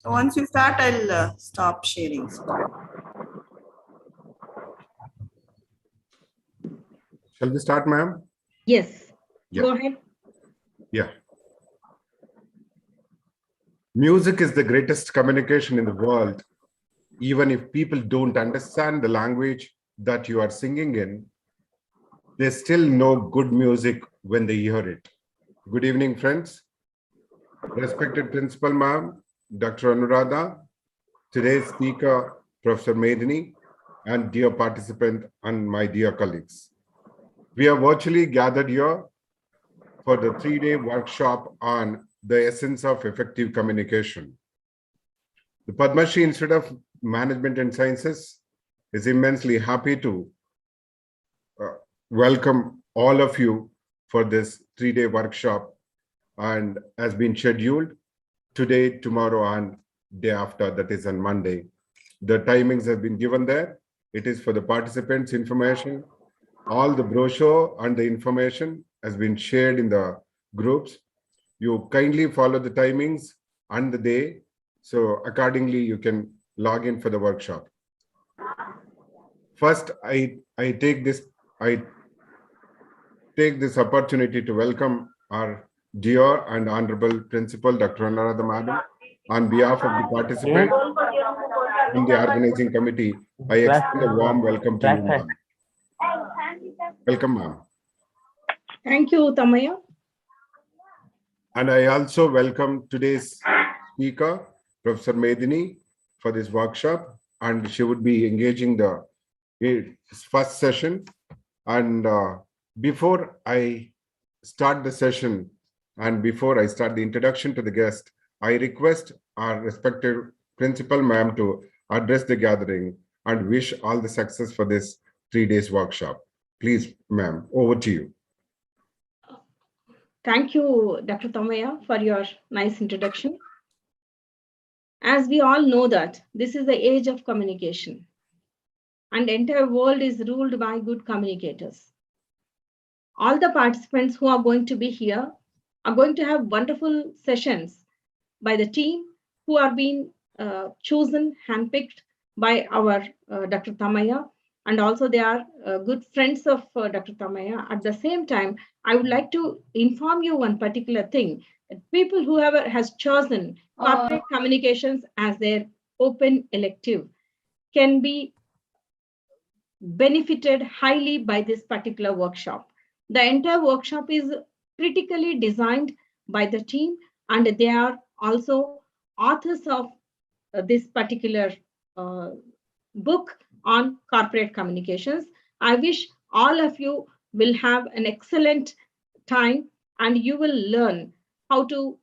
So once you start, I'll stop sharing. Shall we start, ma'am? Yes. Yeah. Go ahead. Yeah. Music is the greatest communication in the world. Even if people don't understand the language that you are singing in, they still know good music when they hear it. Good evening, friends. Respected Principal Ma'am, Dr. Anuradha, today's speaker, Professor Medini, and dear participant and my dear colleagues. We are virtually gathered here for the 3-day workshop on the essence of effective communication. The Padma Shri Institute of Management and Sciences is immensely happy to welcome all of you for this 3-day workshop, and has been scheduled today, tomorrow, and day after, that is on Monday. The timings have been given there. It is for the participants' information. All the brochure and the information has been shared in the groups. You kindly follow the timings and the day, so accordingly you can log in for the workshop. First, I take this opportunity to welcome our dear and honorable Principal, Dr. Anuradha Madam, on behalf of the participants in the organizing committee. I extend a warm welcome to you, ma'am. Welcome, ma'am. Thank you, Tamaya. And I also welcome today's speaker, Professor Medini, for this workshop, and she would be engaging the first session. And before I start the session and before I start the introduction to the guest, I request our respected principal ma'am to address the gathering and wish all the success for this 3 days workshop. Please, ma'am, over to you. Thank you, Dr. Tamaya, for your nice introduction. As we all know that this is the age of communication, and the entire world is ruled by good communicators. All the participants who are going to be here are going to have wonderful sessions by the team who are being chosen, handpicked by our Dr. Tamaya, and also they are good friends of Dr. Tamaya. At the same time, I would like to inform you one particular thing, that people who has chosen corporate communications as their open elective can be benefited highly by this particular workshop. The entire workshop is critically designed by the team, and they are also authors of this particular book on corporate communications. I wish all of you will have an excellent time and you will learn how to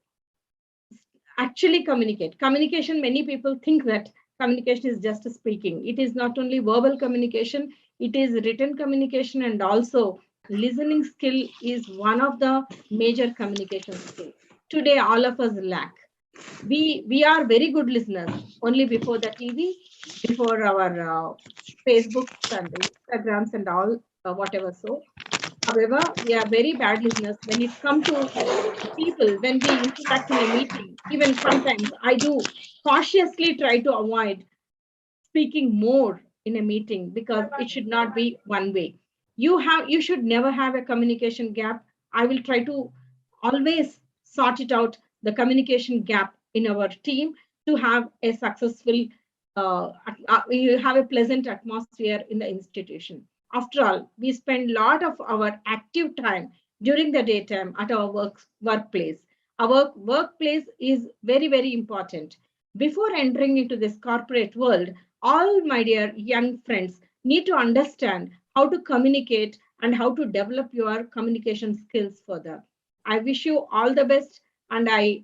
actually communicate. Communication, many people think that communication is just speaking. It is not only verbal communication, it is written communication, and also listening skill is one of the major communication skills. Today, all of us lack. We are very good listeners only before the TV, before our Facebooks and Instagrams and all, whatever so. However, we are very bad listeners when it comes to people, when we interact in a meeting. Even sometimes I do cautiously try to avoid speaking more in a meeting because it should not be one way. You should never have a communication gap. I will try to always sort it out, the communication gap in our team, to have a successful you have a pleasant atmosphere in the institution. After all, we spend a lot of our active time during the daytime at our workplace. Our workplace is very, very important. Before entering into this corporate world, all my dear young friends need to understand how to communicate and how to develop your communication skills further. I wish you all the best, and I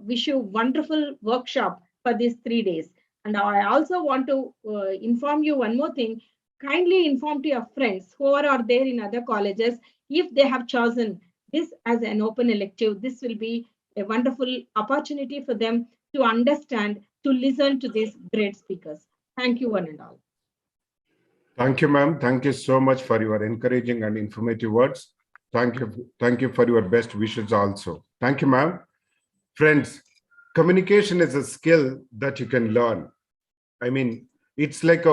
wish you wonderful workshop for these 3 days. And I also want to inform you one more thing. Kindly inform to your friends who are there in other colleges, if they have chosen this as an open elective, this will be a wonderful opportunity for them to understand, to listen to these great speakers. Thank you, one and all. Thank you, ma'am. Thank you so much for your encouraging and informative words. Thank you for your best wishes also. Thank you, ma'am. Friends, communication is a skill that you can learn. I mean, it's like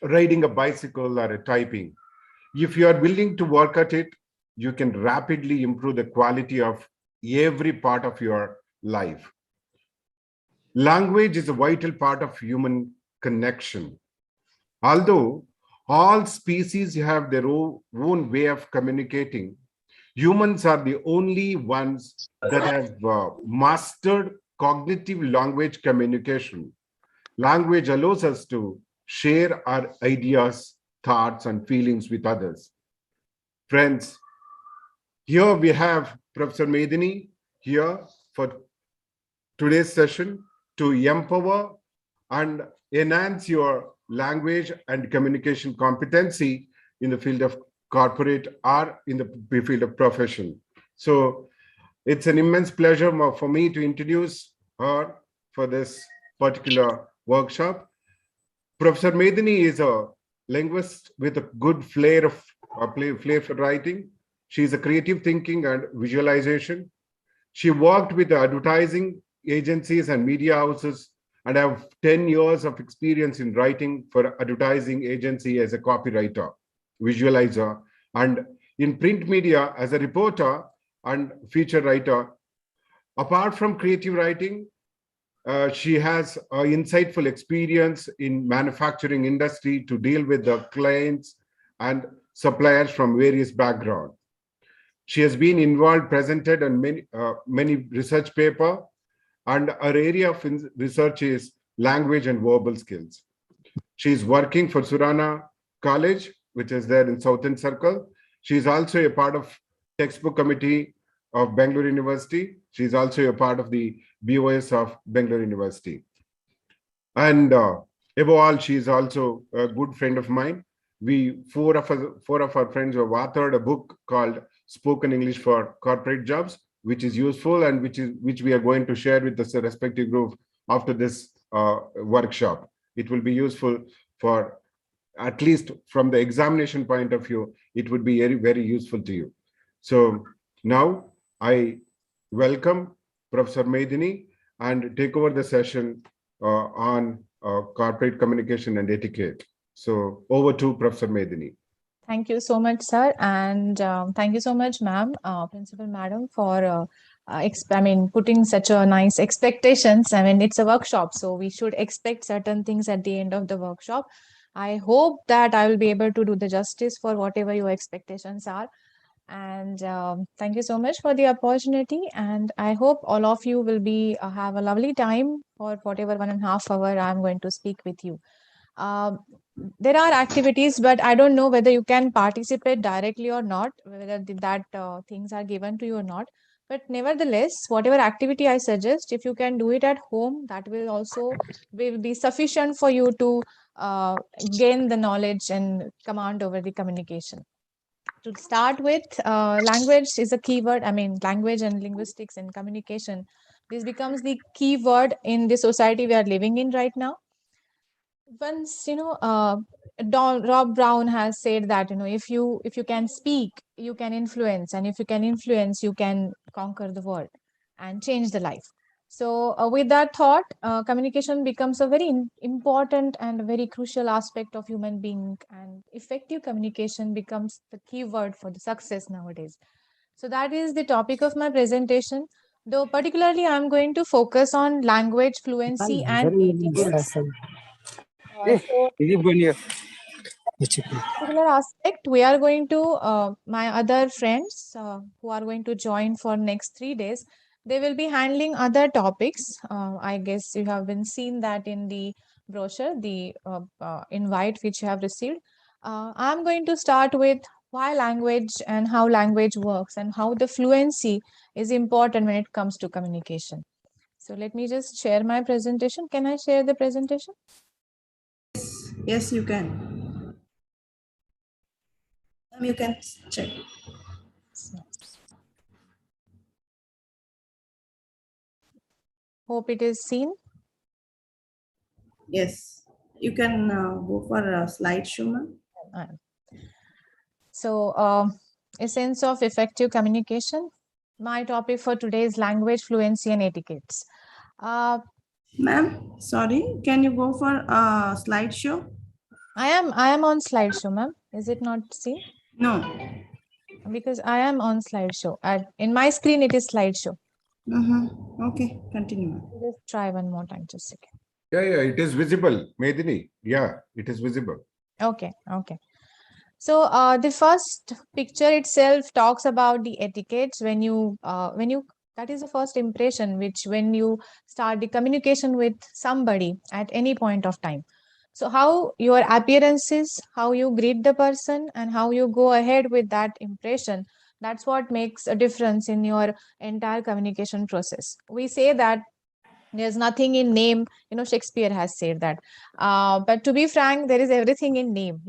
riding a bicycle or a typing. If you are willing to work at it, you can rapidly improve the quality of every part of your life. Language is a vital part of human connection. Although all species have their own way of communicating, humans are the only ones that have mastered cognitive language communication. Language allows us to share our ideas, thoughts, and feelings with others. Friends, here we have Professor Medini here for today's session to empower and enhance your language and communication competency in the field of corporate or in the field of profession. So it's an immense pleasure for me to introduce her for this particular workshop. Professor Medini is a linguist with a good flair for writing. She is a creative thinking and visualization. She worked with the advertising agencies and media houses and have 10 years of experience in writing for advertising agency as a copywriter, visualizer, and in print media as a reporter and feature writer. Apart from creative writing, she has insightful experience in manufacturing industry to deal with the clients and suppliers from various backgrounds. She has been involved, presented on many research papers, and her area of research is language and verbal skills. She is working for Surana College, which is there in Southern Circle. She is also a part of textbook committee of Bangalore University. She is also a part of the BOS of Bangalore University. And above all, she is also a good friend of mine. Four of our friends have authored a book called Spoken English for Corporate Jobs, which is useful and which we are going to share with the respective group after this workshop. It will be useful for, at least from the examination point of view, it would be very, very useful to you. So now I welcome Professor Medini and take over the session on corporate communication and etiquette. So over to Professor Medini. Thank you so much, sir. And thank you so much, ma'am, Principal Madam, for putting such a nice expectations. I mean, it's a workshop, so we should expect certain things at the end of the workshop. I hope that I will be able to do the justice for whatever your expectations are. And thank you so much for the opportunity. And I hope all of you will be have a lovely time for whatever 1.5 hours I'm going to speak with you. There are activities, but I don't know whether you can participate directly or not, whether that things are given to you or not. But nevertheless, whatever activity I suggest, if you can do it at home, that will also be sufficient for you to gain the knowledge and command over the communication. To start with, language is a keyword. I mean, language and linguistics and communication. This becomes the key word in the society we are living in right now. Once, Rob Brown has said that, if you can speak, you can influence, and if you can influence, you can conquer the world and change the life. So with that thought, communication becomes a very important and very crucial aspect of human being, and effective communication becomes the key word for the success nowadays. So that is the topic of my presentation. Though particularly I'm going to focus on language fluency and etiquette. Particular aspect, we are going to my other friends who are going to join for next 3 days. They will be handling other topics. I guess you have been seen that in the brochure, the invite which you have received. I'm going to start with why language and how language works and how the fluency is important when it comes to communication. So let me just share my presentation. Can I share the presentation? Yes, you can. You can check. Hope it is seen. Yes, you can go for a slideshow, ma'am. So, essence of effective communication. My topic for today is language fluency and etiquettes. Uh, Ma'am, sorry, can you go for a slideshow? I am on slideshow, ma'am. Is it not seen? No. Because I am on slideshow. In my screen, it is slideshow. Okay, continue, ma'am. Let's try one more time, just a second. Yeah, it is visible, Medini. Yeah, it is visible. Okay. So the first picture itself talks about the etiquettes when you that is the first impression which when you start the communication with somebody at any point of time. So how your appearance is, how you greet the person, and how you go ahead with that impression. That's what makes a difference in your entire communication process. We say that there's nothing in name, Shakespeare has said that, but to be frank, there is everything in name,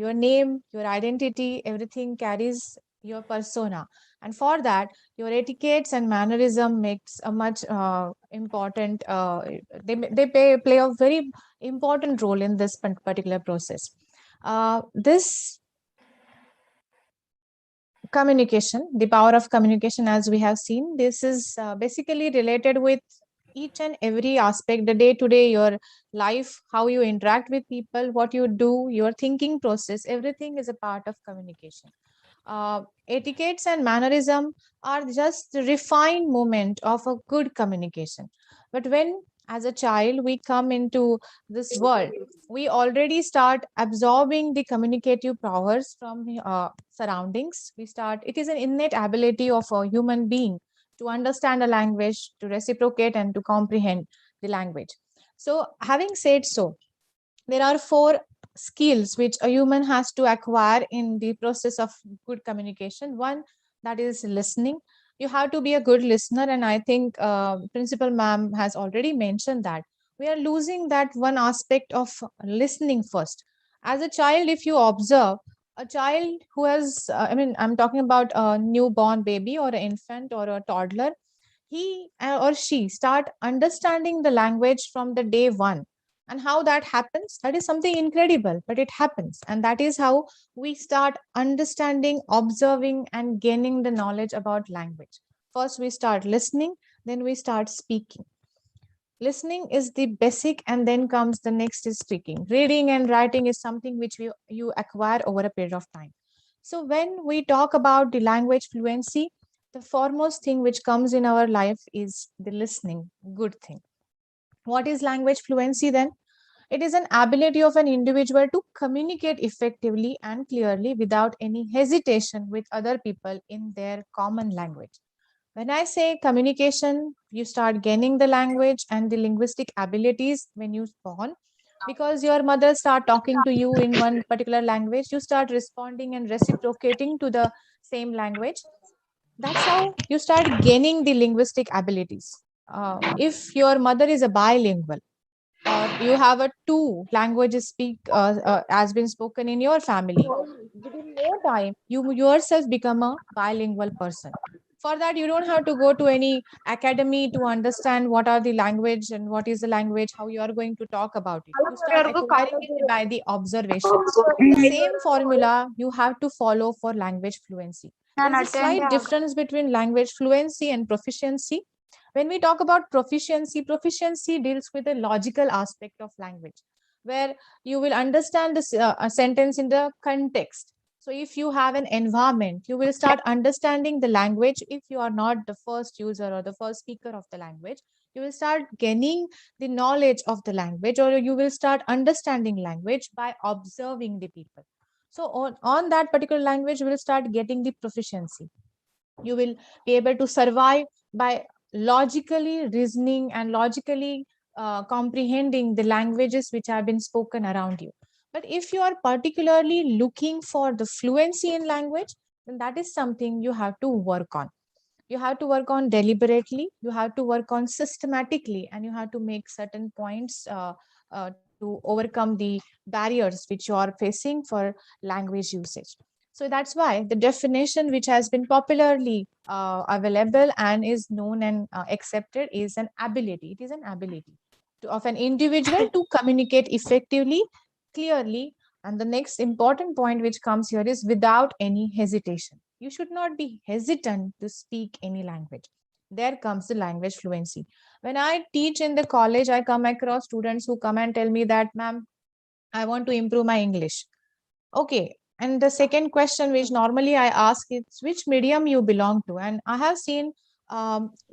your identity, everything carries your persona. And for that, your etiquettes and mannerism makes a much important play a very important role in this particular process. This communication, the power of communication, as we have seen, this is basically related with each and every aspect, the day to day, your life, how you interact with people, what you do, your thinking process, everything is a part of communication. Etiquettes and mannerism are just the refined moment of a good communication. But when, as a child, we come into this world, we already start absorbing the communicative powers from surroundings. It is an innate ability of a human being to understand a language, to reciprocate, and to comprehend the language. So, having said so, there are four skills which a human has to acquire in the process of good communication. One, that is listening. You have to be a good listener, and I think Principal Ma'am has already mentioned that we are losing that one aspect of listening first. As a child, if you observe a child who has, I'm talking about a newborn baby or an infant or a toddler, he or she start understanding the language from the day one. And how that happens, that is something incredible, but it happens. And that is how we start understanding, observing, and gaining the knowledge about language. First we start listening, then we start speaking. Listening is the basic, and then comes the next is speaking. Reading and writing is something which you acquire over a period of time. So when we talk about the language fluency, the foremost thing which comes in our life is the listening, good thing. What is language fluency then? It is an ability of an individual to communicate effectively and clearly without any hesitation with other people in their common language. When I say communication, you start gaining the language and the linguistic abilities when you born, because your mother start talking to you in one particular language, you start responding and reciprocating to the same language. That's how you start gaining the linguistic abilities. If your mother is a bilingual, or you have a two languages has been spoken in your family, within no time you yourself become a bilingual person. For that, you don't have to go to any academy to understand what are the language and what is the language, how you are going to talk about it. You start acquiring it by the observation. The same formula you have to follow for language fluency. There's a slight difference between language fluency and proficiency. When we talk about proficiency deals with the logical aspect of language, where you will understand this a sentence in the context. So if you have an environment, you will start understanding the language. If you are not the first user or the first speaker of the language, you will start gaining the knowledge of the language, or you will start understanding language by observing the people. So on that particular language, you will start getting the proficiency. You will be able to survive by logically reasoning and logically comprehending the languages which have been spoken around you. But if you are particularly looking for the fluency in language, then that is something you have to work on. You have to work on deliberately, you have to work on systematically, and you have to make certain points to overcome the barriers which you are facing for language usage. So that's why the definition which has been popularly available and is known and accepted is an ability. It is an ability of an individual to communicate effectively, clearly. And the next important point which comes here is without any hesitation. You should not be hesitant to speak any language. There comes the language fluency. When I teach in the college, I come across students who come and tell me that, ma'am, I want to improve my English. Okay. And the second question, which normally I ask, is which medium you belong to. And I have seen,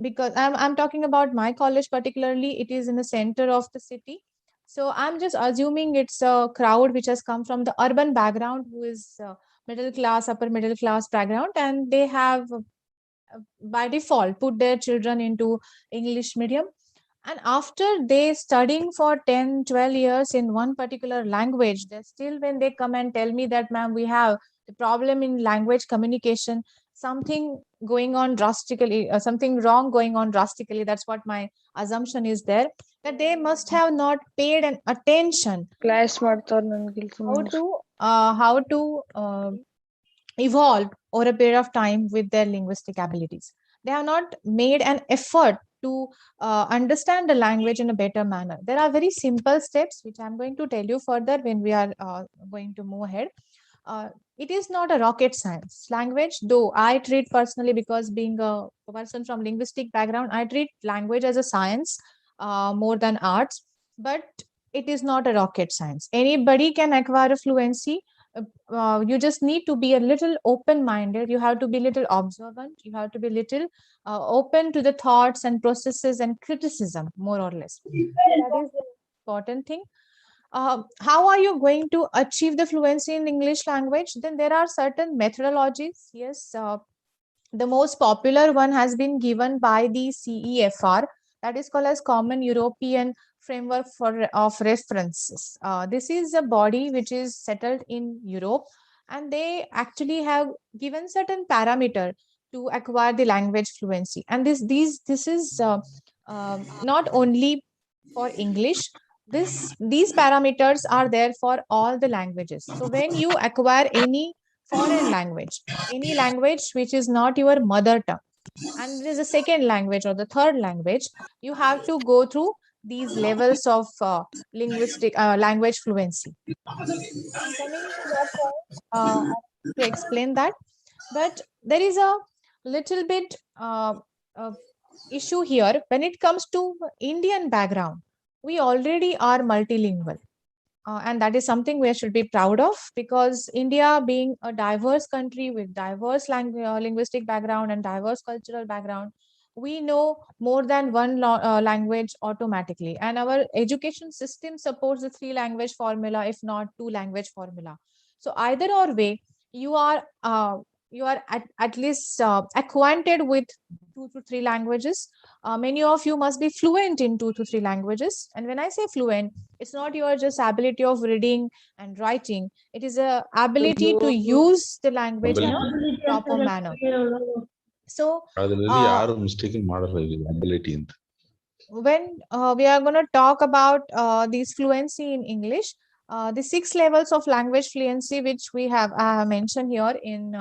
because I'm talking about my college particularly, it is in the center of the city. So I'm just assuming it's a crowd which has come from the urban background, who is middle class, upper middle class background, and they have by default put their children into English medium. And after they studying for 10, 12 years in one particular language, they still, when they come and tell me that, ma'am, we have the problem in language communication, something going on drastically, something wrong going on drastically. That's what my assumption is there, that they must have not paid an attention Class ಮಾಡ್ತಾವ್ರ ನನ್ಗೆ how to evolve over a period of time with their linguistic abilities. They have not made an effort to understand the language in a better manner. There are very simple steps, which I'm going to tell you further when we are going to move ahead. It is not a rocket science. Language, though I treat personally, because being a person from linguistic background, I treat language as a science more than arts, but it is not a rocket science. Anybody can acquire a fluency. You just need to be a little open-minded. You have to be a little observant. You have to be a little open to the thoughts and processes and criticism, more or less. That is the important thing. How are you going to achieve the fluency in English language? Then there are certain methodologies. Yes, the most popular one has been given by the CEFR, that is called as Common European Framework of References. This is a body which is settled in Europe, and they actually have given certain parameter to acquire the language fluency. And this is not only for English. These parameters are there for all the languages. So when you acquire any foreign language, any language which is not your mother tongue, and there is a second language or the third language, you have to go through these levels of linguistic language fluency. I'm coming to that point to explain that, but there is a little bit issue here. When it comes to Indian background, we already are multilingual. And that is something we should be proud of, because India, being a diverse country with diverse linguistic background and diverse cultural background, we know more than one language automatically. And our education system supports the 3-language formula, if not 2-language formula. So either or way, you are at least acquainted with 2 to 3 languages. Many of you must be fluent in 2 to 3 languages. And when I say fluent, it's not your just ability of reading and writing. It is a ability to use the language in a proper manner. So when we are going to talk about this fluency in English, the 6 levels of language fluency, which we have mentioned here in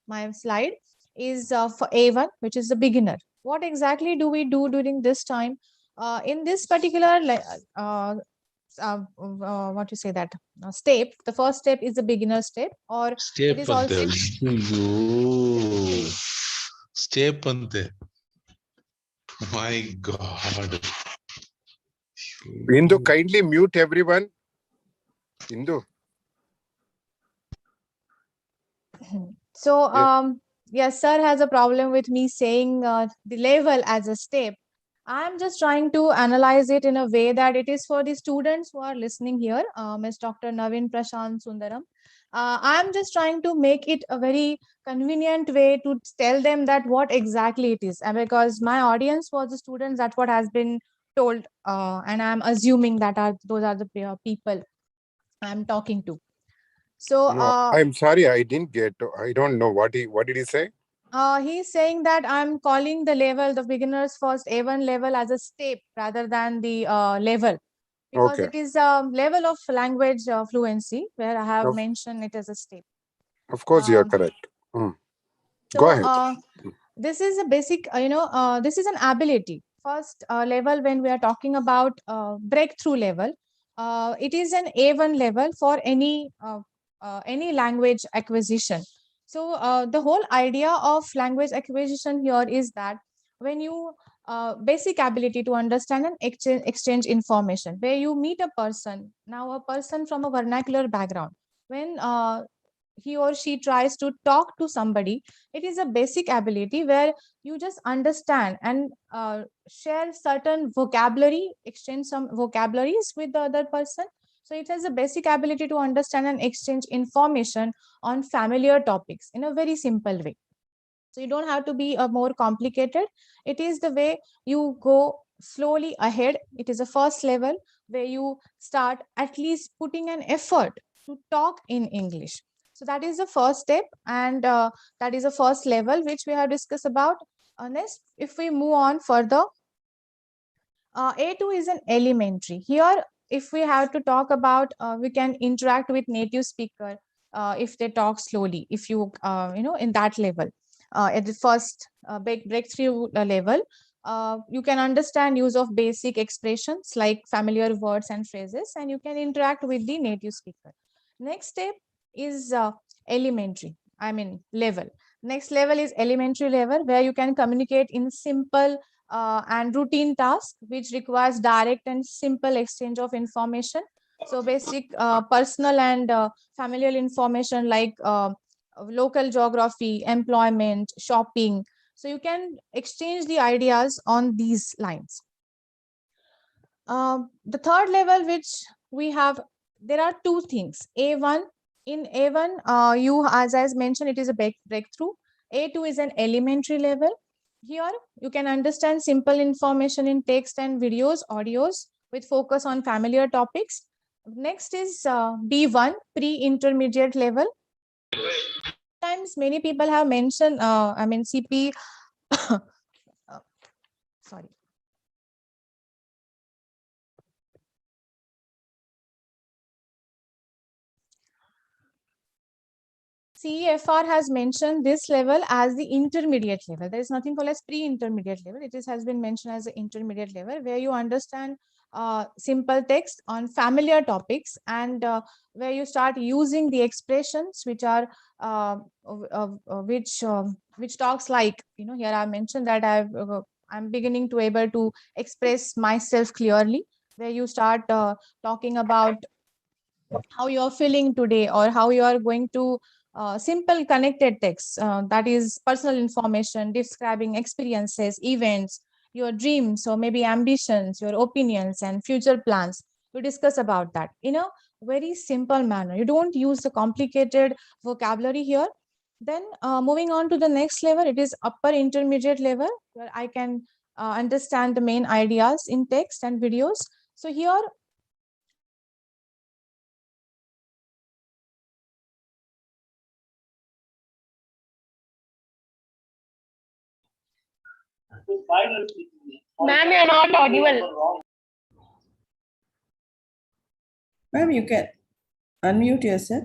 my slide, is for A1, which is the beginner. What exactly do we do during this time? In this particular what you say that step, the first step is the beginner step, or step it is also step ante. My God. Indu, kindly mute everyone. Indu. So yes, sir has a problem with me saying the level as a step. I'm just trying to analyze it in a way that it is for the students who are listening here, Ms. Dr. Naveen Prashant Sundaram. I'm just trying to make it a very convenient way to tell them that what exactly it is. And because my audience was the students, that's what has been told. And I'm assuming that those are the people I'm talking to. So no, I'm sorry, I didn't get. I don't know what did he say. He's saying that I'm calling the level, the beginner's first A1 level, as a step rather than the level, because it is a level of language fluency where I have mentioned it as a step. Of course, you are correct. So, go ahead. This is a basic, this is an ability. First level, when we are talking about breakthrough level, it is an A1 level for any language acquisition. So the whole idea of language acquisition here is that when you basic ability to understand and exchange information, where you meet a person, now a person from a vernacular background, when he or she tries to talk to somebody, it is a basic ability where you just understand and share certain vocabulary, exchange some vocabularies with the other person. So it has a basic ability to understand and exchange information on familiar topics in a very simple way. So you don't have to be a more complicated. It is the way you go slowly ahead. It is a first level where you start at least putting an effort to talk in English. So that is the first step, and that is the first level which we have discussed about. Next, if we move on further, A2 is an elementary. Here, if we have to talk about, we can interact with native speaker if they talk slowly. If you, in that level, at the first breakthrough level, you can understand use of basic expressions like familiar words and phrases, and you can interact with the native speaker. Next step is elementary, level. Next level is elementary level, where you can communicate in simple and routine task, which requires direct and simple exchange of information. So basic personal and familial information like local geography, employment, shopping. So you can exchange the ideas on these lines. The third level which we have, there are two things. A1, in A1, you, as I mentioned, it is a breakthrough. A2 is an elementary level. Here, you can understand simple information in text and videos, audios, with focus on familiar topics. Next is B1, pre-intermediate level. Sometimes many people have mentioned, CP, sorry. CEFR has mentioned this level as the intermediate level. There is nothing called as pre-intermediate level. It has been mentioned as the intermediate level, where you understand simple text on familiar topics, and where you start using the expressions which are which talks like, here I mentioned that I'm beginning to able to express myself clearly, where you start talking about how you are feeling today, or how you are going to simple connected text, that is personal information describing experiences, events, your dreams, or maybe ambitions, your opinions and future plans. We discuss about that in a very simple manner. You don't use the complicated vocabulary here. Then moving on to the next level, it is upper intermediate level, where I can understand the main ideas in text and videos. So here, Ma'am, you're not audible. Ma'am, you can unmute yourself.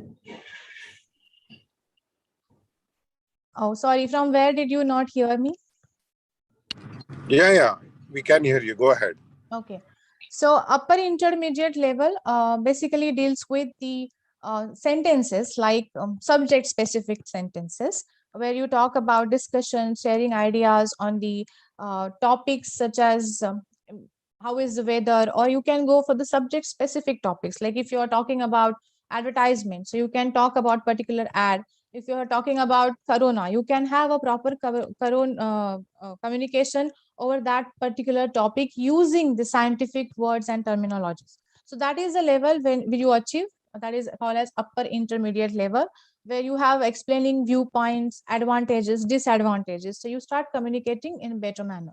oh, sorry, from where did you not hear me? Yeah, we can hear you. Go ahead. Okay. So upper intermediate level basically deals with the sentences like subject specific sentences, where you talk about discussion, sharing ideas on the topics such as how is the weather, or you can go for the subject specific topics. Like if you are talking about advertisement, so you can talk about particular ad. If you are talking about corona, you can have a proper corona communication over that particular topic using the scientific words and terminologies. So that is the level when you achieve, that is called as upper intermediate level, where you have explaining viewpoints, advantages, disadvantages. So you start communicating in a better manner.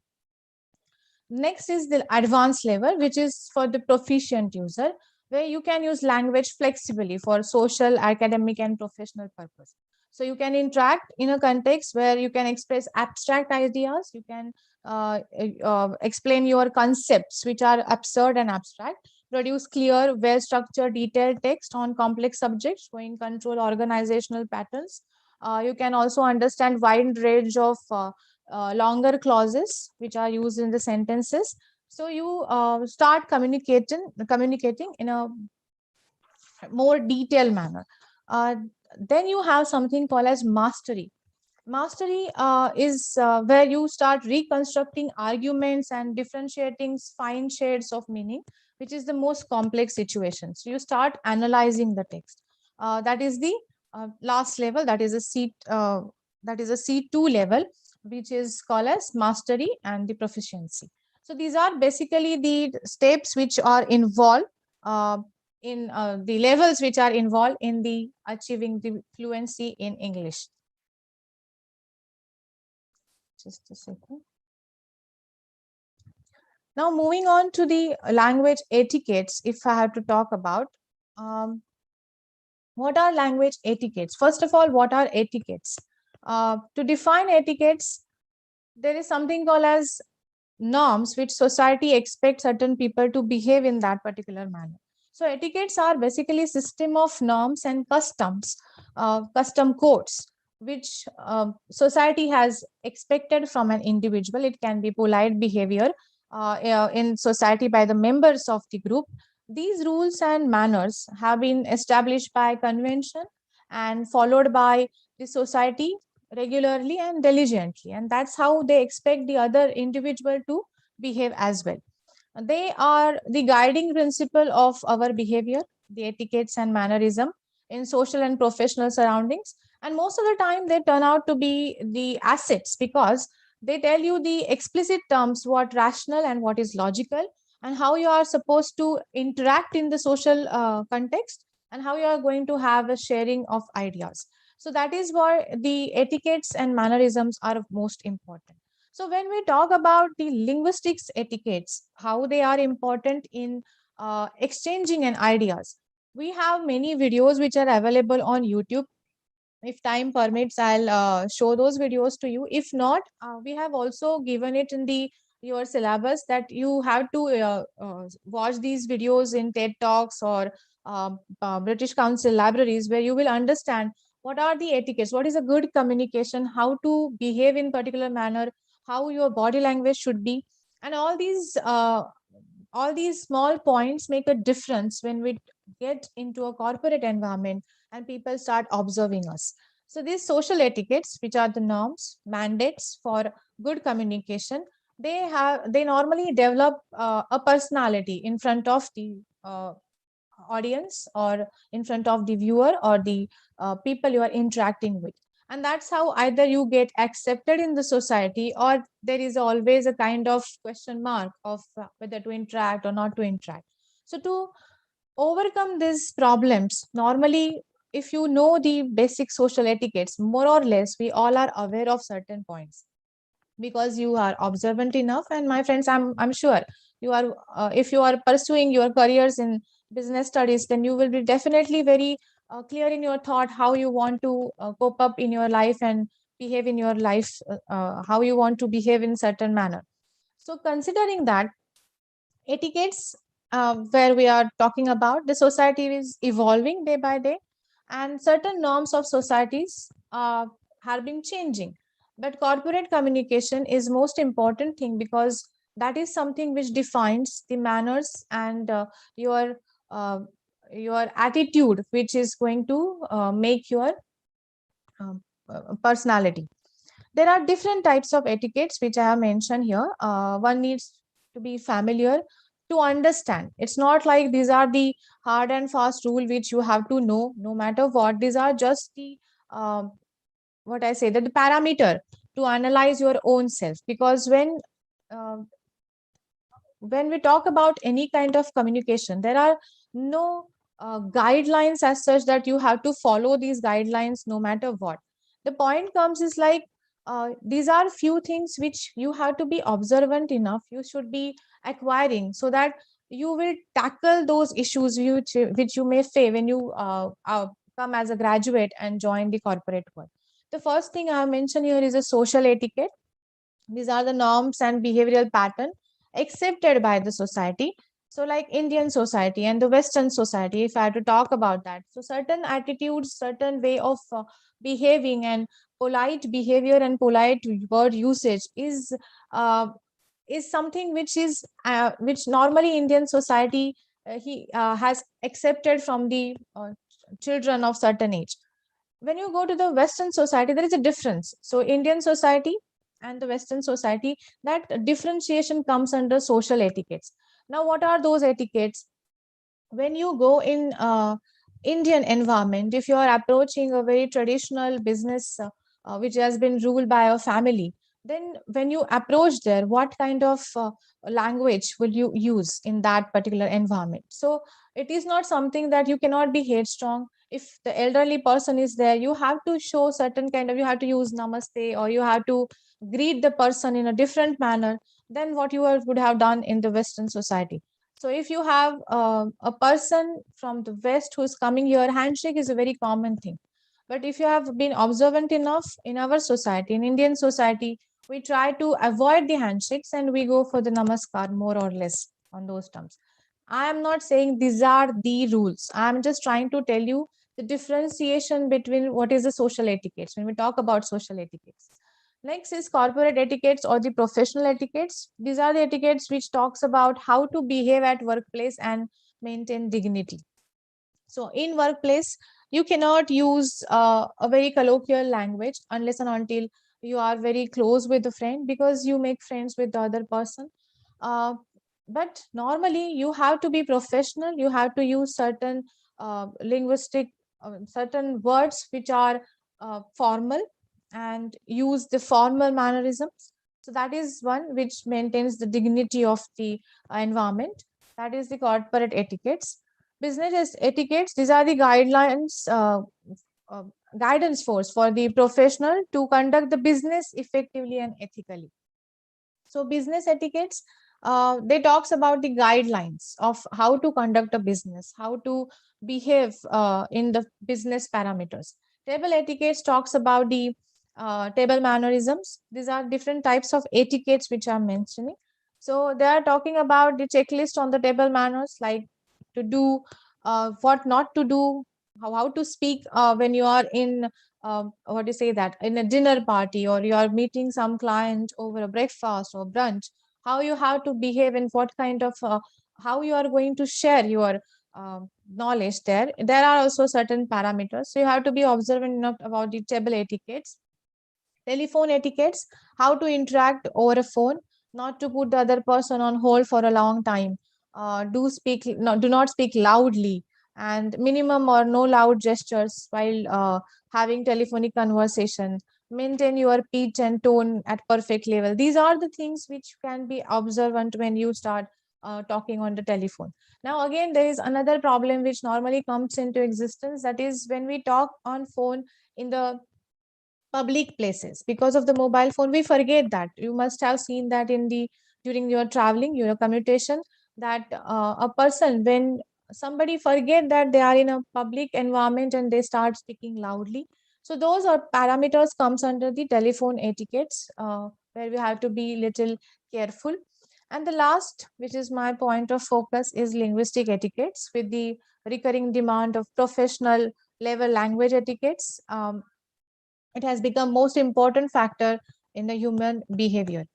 Next is the advanced level, which is for the proficient user, where you can use language flexibly for social, academic, and professional purpose. So you can interact in a context where you can express abstract ideas, you can explain your concepts which are absurd and abstract, produce clear, well-structured, detailed text on complex subjects, showing control organizational patterns. You can also understand wide range of longer clauses which are used in the sentences. So you start communicating in a more detailed manner. Then you have something called as mastery. Mastery is where you start reconstructing arguments and differentiating fine shades of meaning, which is the most complex situation. So you start analyzing the text. That is the last level. That is a C2 level, which is called as mastery and the proficiency. So these are basically the steps which are involved in the levels which are involved in the achieving the fluency in English. Just a second. Now, moving on to the language etiquettes, if I have to talk about what are language etiquettes? First of all, what are etiquettes? To define etiquettes, there is something called as norms which society expects certain people to behave in that particular manner. So etiquettes are basically a system of norms and customs, custom codes, which society has expected from an individual. It can be polite behavior in society by the members of the group. These rules and manners have been established by convention and followed by the society regularly and diligently, and that's how they expect the other individual to behave as well. They are the guiding principle of our behavior, the etiquettes and mannerism in social and professional surroundings, and most of the time they turn out to be the assets because they tell you the explicit terms what rational and what is logical, and how you are supposed to interact in the social context, and how you are going to have a sharing of ideas. So that is why the etiquettes and mannerisms are most important. So when we talk about the linguistics etiquettes, how they are important in exchanging an ideas, we have many videos which are available on YouTube. If time permits, I'll show those videos to you. If not, we have also given it in the your syllabus that you have to watch these videos in TED Talks or British Council libraries, where you will understand what are the etiquettes, what is a good communication, how to behave in particular manner, how your body language should be, and all these small points make a difference when we get into a corporate environment and people start observing us. So these social etiquettes, which are the norms, mandates for good communication, they normally develop a personality in front of the audience or in front of the viewer or the people you are interacting with. And that's how either you get accepted in the society, or there is always a kind of question mark of whether to interact or not to interact. So to overcome these problems, normally, if you know the basic social etiquettes, more or less, we all are aware of certain points because you are observant enough. And my friends, I'm sure you are, if you are pursuing your careers in business studies, then you will be definitely very clear in your thought how you want to cope up in your life and behave in your life, how you want to behave in certain manner. So considering that, etiquettes, where we are talking about, the society is evolving day by day, and certain norms of societies have been changing. But corporate communication is most important thing because that is something which defines the manners and your uh, your attitude, which is going to make your personality. There are different types of etiquettes which I have mentioned here. One needs to be familiar to understand. It's not like these are the hard and fast rule which you have to know no matter what. These are just the what I say, that the parameter to analyze your own self. Because uh, when we talk about any kind of communication, there are no guidelines as such that you have to follow these guidelines no matter what. The point comes is like these are few things which you have to be observant enough, you should be acquiring, so that you will tackle those issues which you may face when you come as a graduate and join the corporate world. The first thing I mentioned here is a social etiquette. These are the norms and behavioral pattern accepted by the society. So like Indian society and the Western society, if I had to talk about that, so certain attitudes, certain way of behaving and polite behavior and polite word usage uh, is something which normally Indian society he has accepted from the children of certain age. when you go to the Western society, there is a difference. So Indian society and the Western society, that differentiation comes under social etiquettes. Now, what are those etiquettes? When you go in Indian environment, if you are approaching a very traditional business which has been ruled by a family, then when you approach there, what kind of language will you use in that particular environment? So it is not something that you cannot be headstrong. If the elderly person is there, you have to show certain kind of, you have to use namaste, or you have to greet the person in a different manner than what you would have done in the Western society. So if you have a person from the West who is coming here, handshake is a very common thing. But if you have been observant enough in our society, in Indian society, we try to avoid the handshakes and we go for the namaskar more or less on those terms. I am not saying these are the rules. I am just trying to tell you the differentiation between what is the social etiquettes when we talk about social etiquettes. Next is corporate etiquettes or the professional etiquettes. These are the etiquettes which talks about how to behave at workplace and maintain dignity. So in workplace, you cannot use a very colloquial language unless and until you are very close with the friend, because you make friends with the other person. Uh, but normally you have to be professional. You have to use certain linguistic, certain words which are formal, and use the formal mannerisms. So that is one which maintains the dignity of the environment. That is the corporate etiquettes. Business etiquettes, these are the guidelines, uh, guidance force for the professional to conduct the business effectively and ethically. So business etiquettes, they talks about the guidelines of how to conduct a business, how to behave in the business parameters. Table etiquettes talks about the table mannerisms. These are different types of etiquettes which I'm mentioning. So they are talking about the checklist on the table manners, like to do, what not to do, how to speak when you are in what do you say, that in a dinner party, or you are meeting some client over a breakfast or brunch, how you have to behave and what kind of how you are going to share your knowledge there. There are also certain parameters, so you have to be observant enough about the table etiquettes. Telephone etiquettes, how to interact over a phone, not to put the other person on hold for a long time. Do not speak loudly, and minimum or no loud gestures while having telephonic conversation. Maintain your pitch and tone at perfect level. These are the things which can be observant when you start talking on the telephone. Now again, there is another problem which normally comes into existence, that is when we talk on phone in the public places. Because of the mobile phone, we forget that. You must have seen that in the during your traveling, your commutation, that a person, when somebody forget that they are in a public environment and they start speaking loudly, so those are parameters comes under the telephone etiquettes, where we have to be little careful. And the last, which is my point of focus, is linguistic etiquettes, with the recurring demand of professional level language etiquettes. It has become most important factor in the human behavior.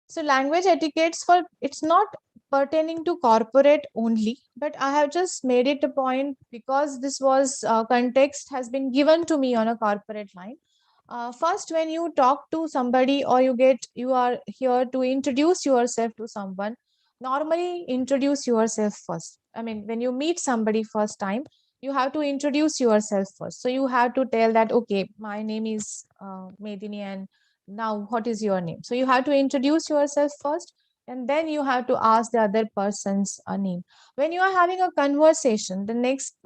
So language etiquettes, for it's not pertaining to corporate only, but I have just made it a point because this was context has been given to me on a corporate line. First, when you talk to somebody, or you are here to introduce yourself to someone, normally introduce yourself first. I mean, when you meet somebody first time, you have to introduce yourself first. So you have to tell that, okay, my name is Medini, and now what is your name? So you have to introduce yourself first, and then you have to ask the other person's name. When you are having a conversation, the next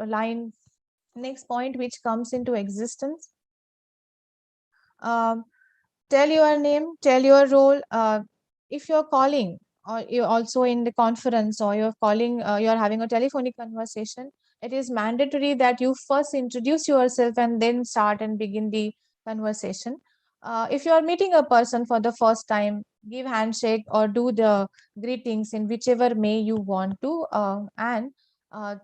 point which comes into existence, um, tell your name, tell your role. If you're calling, or you're also in the conference, or you're calling, you're having a telephonic conversation, it is mandatory that you first introduce yourself and then start and begin the conversation. If you are meeting a person for the first time, give handshake or do the greetings in whichever way you want to, and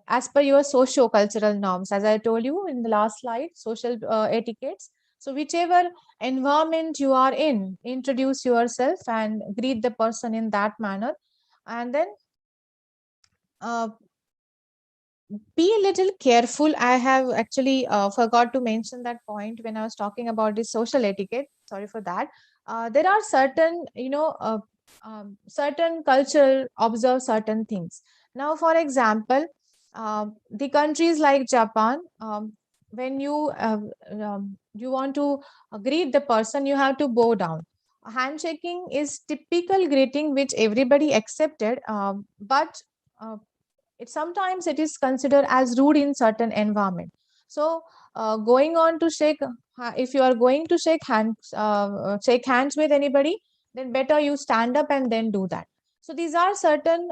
as per your socio-cultural norms, as I told you in the last slide, social etiquettes. So whichever environment you are in, introduce yourself and greet the person in that manner. And then uh, be a little careful. I have actually forgot to mention that point when I was talking about the social etiquette. Sorry for that. There are certain, certain cultural observe certain things. Now, for example, the countries like Japan, when you want to greet the person, you have to bow down. Handshaking is typical greeting which everybody accepted, but uh, sometimes it is considered as rude in certain environment. So going on to if you are going to shake hands with anybody, then better you stand up and then do that. So these are certain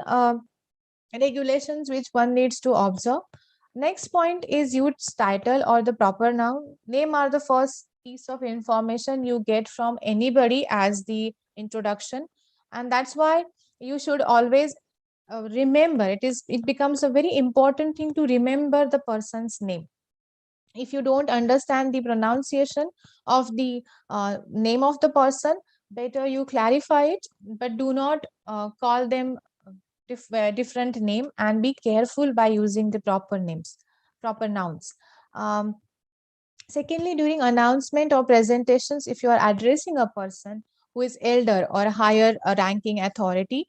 regulations which one needs to observe. Next point is use title or the proper noun. Name are the first piece of information you get from anybody as the introduction, and that's why you should always remember. It becomes a very important thing to remember the person's name. If you don't understand the pronunciation of the name of the person, better you clarify it, but do not call them different name, and be careful by using the proper nouns. um, Secondly, during announcement or presentations, if you are addressing a person who is elder or higher ranking authority,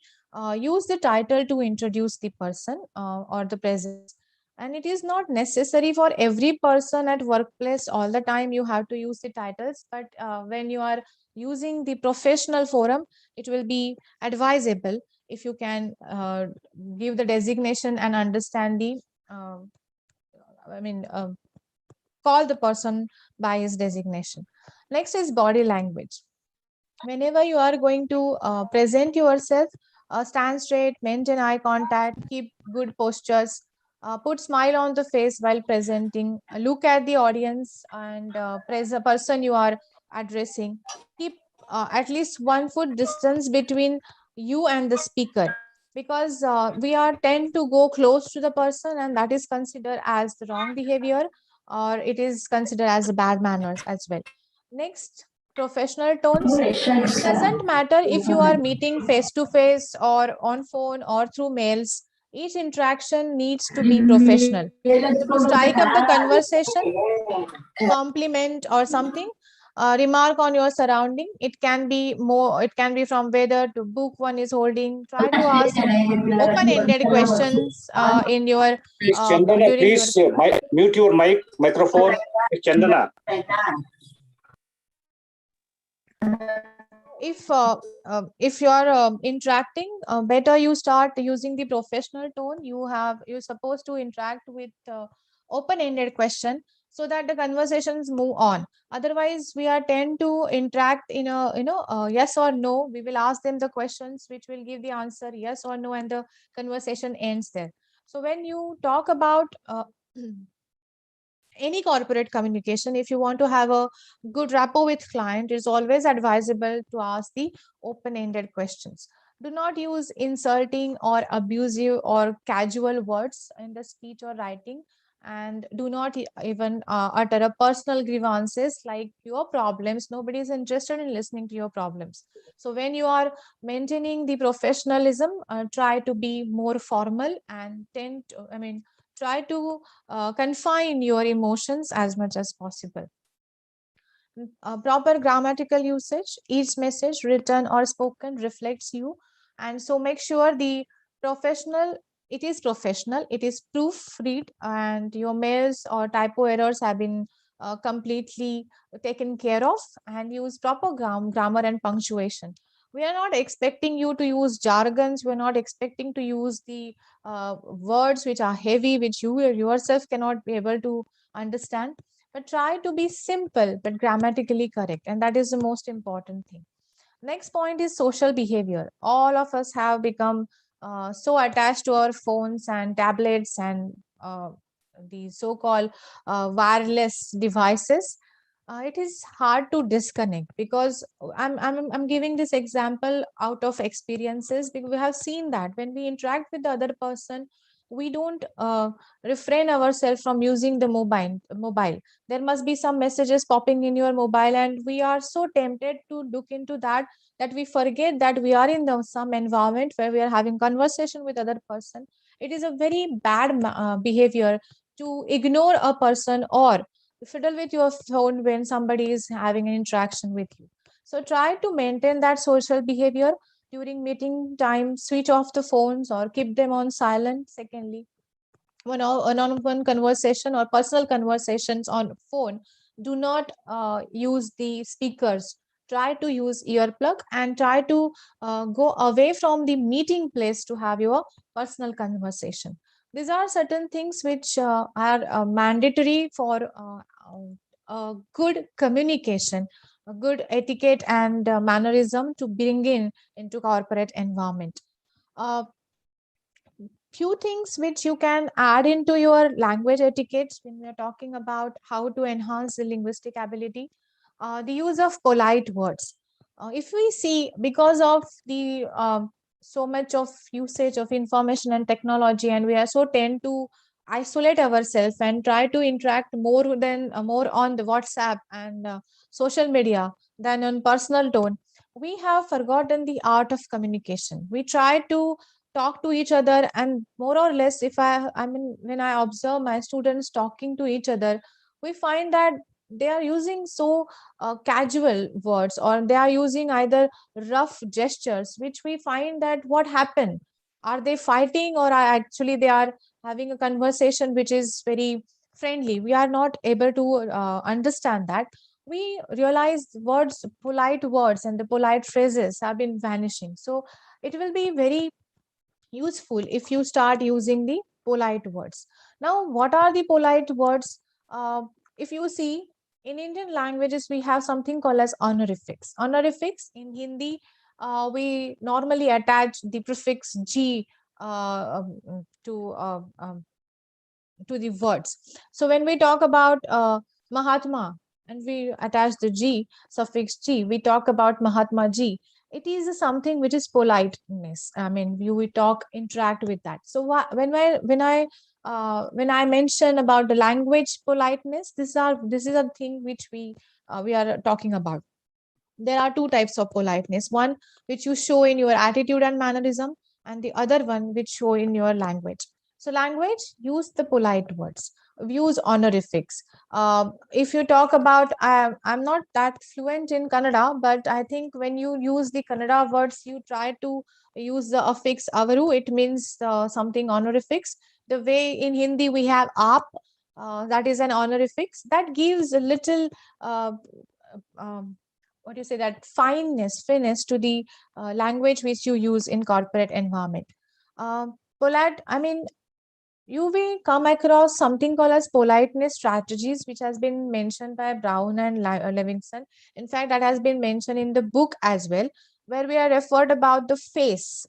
use the title to introduce the person or the presence. And it is not necessary for every person at workplace all the time you have to use the titles, but when you are using the professional forum, it will be advisable if you can give the designation and understand the uh, I mean, call the person by his designation. Next is body language. Whenever you are going to present yourself, stand straight, maintain eye contact, keep good postures, put smile on the face while presenting, look at the audience and praise the person you are addressing. Keep at least 1 foot distance between you and the speaker, because we are tend to go close to the person, and that is considered as the wrong behavior, or it is considered as bad manners as well. Next, professional tones. It doesn't matter if you are meeting face to face or on phone or through mails. Each interaction needs to be professional. To strike up the conversation, compliment or something, remark on your surrounding. It can be more, it can be from weather to book one is holding. Try to ask open-ended questions in your Please, Chandana, during your please mute your microphone. Chandana. If you are interacting, better you start using the professional tone. You're supposed to interact with open-ended question so that the conversations move on. Otherwise we are tend to interact in a yes or no. We will ask them the questions which will give the answer yes or no, and the conversation ends there. So when you talk about any corporate communication, if you want to have a good rapport with client, it's always advisable to ask the open-ended questions. Do not use insulting or abusive or casual words in the speech or writing, and do not even utter a personal grievances like your problems. Nobody is interested in listening to your problems. So when you are maintaining the professionalism, try to be more formal and try to confine your emotions as much as possible. Proper grammatical usage. Each message, written or spoken, reflects you, and so make sure the professional. It is professional. It is proofread, and your mails or typo errors have been completely taken care of. And use proper grammar and punctuation. We are not expecting you to use jargons. We are not expecting to use the words which are heavy, which you yourself cannot be able to understand, but try to be simple but grammatically correct, and that is the most important thing. Next point is social behavior. All of us have become so attached to our phones and tablets and the so-called wireless devices. It is hard to disconnect, because I'm giving this example out of experiences, because we have seen that when we interact with the other person, we don't refrain ourselves from using the mobile. There must be some messages popping in your mobile, and we are so tempted to look into that, that we forget that we are in some environment where we are having conversation with other person. It is a very bad behavior to ignore a person or fiddle with your phone when somebody is having an interaction with you. So try to maintain that social behavior during meeting time. Switch off the phones or keep them on silent. Secondly, one-on-one conversation or personal conversations on phone, do not use the speakers. Try to use earplug and try to go away from the meeting place to have your personal conversation. These are certain things which are mandatory for good communication, a good etiquette and mannerism to bring in into corporate environment. uh, few things which you can add into your language etiquettes when we are talking about how to enhance the linguistic ability. The use of polite words. If we see, because of the so much of usage of information and technology, and we are so tend to isolate ourselves and try to interact more on the WhatsApp and social media than on personal tone, we have forgotten the art of communication. We try to talk to each other, and more or less, if I mean, when I observe my students talking to each other, we find that they are using so casual words, or they are using either rough gestures, which we find that what happened, are they fighting, or are actually they are having a conversation which is very friendly. We are not able to understand that. We realize words, polite words and the polite phrases have been vanishing. So it will be very useful if you start using the polite words. Now, what are the polite words? If you see, in Indian languages, we have something called as honorifics. Honorifics in Hindi, we normally attach the prefix G to the words. So when we talk about Mahatma and we attach the G suffix G, we talk about Mahatma G. It is something which is politeness. I mean, we talk, interact with that. So when I mention about the language politeness, this is a thing which we are talking about. There are two types of politeness: one which you show in your attitude and mannerism, and the other one which show in your language. So language, use the polite words, use honorifics. If you talk about, I'm not that fluent in Kannada, but I think when you use the Kannada words, you try to use the affix avaru. It means something honorifics. The way in Hindi we have aap, that is an honorifics that gives a little uh, um, what do you say, that fineness to the language which you use in corporate environment. Polite, I mean, you will come across something called as politeness strategies, which has been mentioned by Brown and Levinson. In fact, that has been mentioned in the book as well, where we are referred about the face,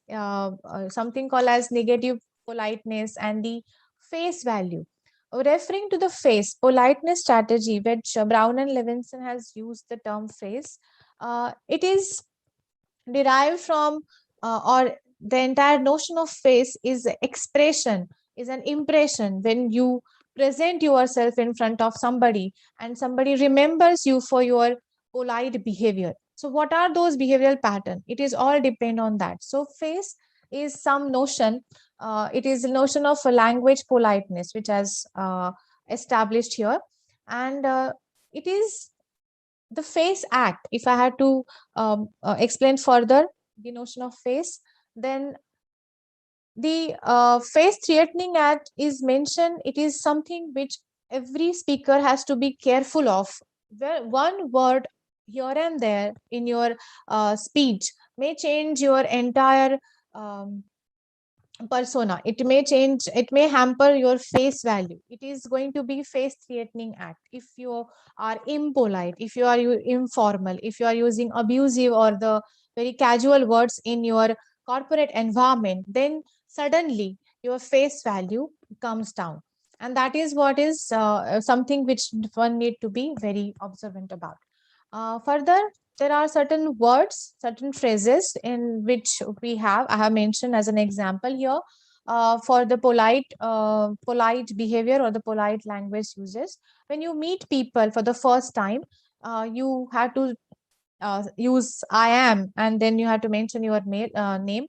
something called as negative politeness and the face value. Referring to the face, politeness strategy, which Brown and Levinson has used the term face, it is derived from, or the entire notion of face is expression, is an impression. When you present yourself in front of somebody and somebody remembers you for your polite behavior. So what are those behavioral patterns? It is all depend on that. So face is some notion, it is a notion of a language politeness which has established here. And it is the face act. If I had to explain further the notion of face, then the face threatening act is mentioned. It is something which every speaker has to be careful of, where one word here and there in your speech may change your entire persona. It may change, it may hamper your face value. It is going to be face threatening act if you are impolite, if you are informal, if you are using abusive or the very casual words in your corporate environment. Then suddenly your face value comes down, and that is what is something which one need to be very observant about. Further, there are certain words, certain phrases in which I have mentioned as an example here for the polite behavior or the polite language uses. When you meet people for the first time, you have to use I am, and then you have to mention your name.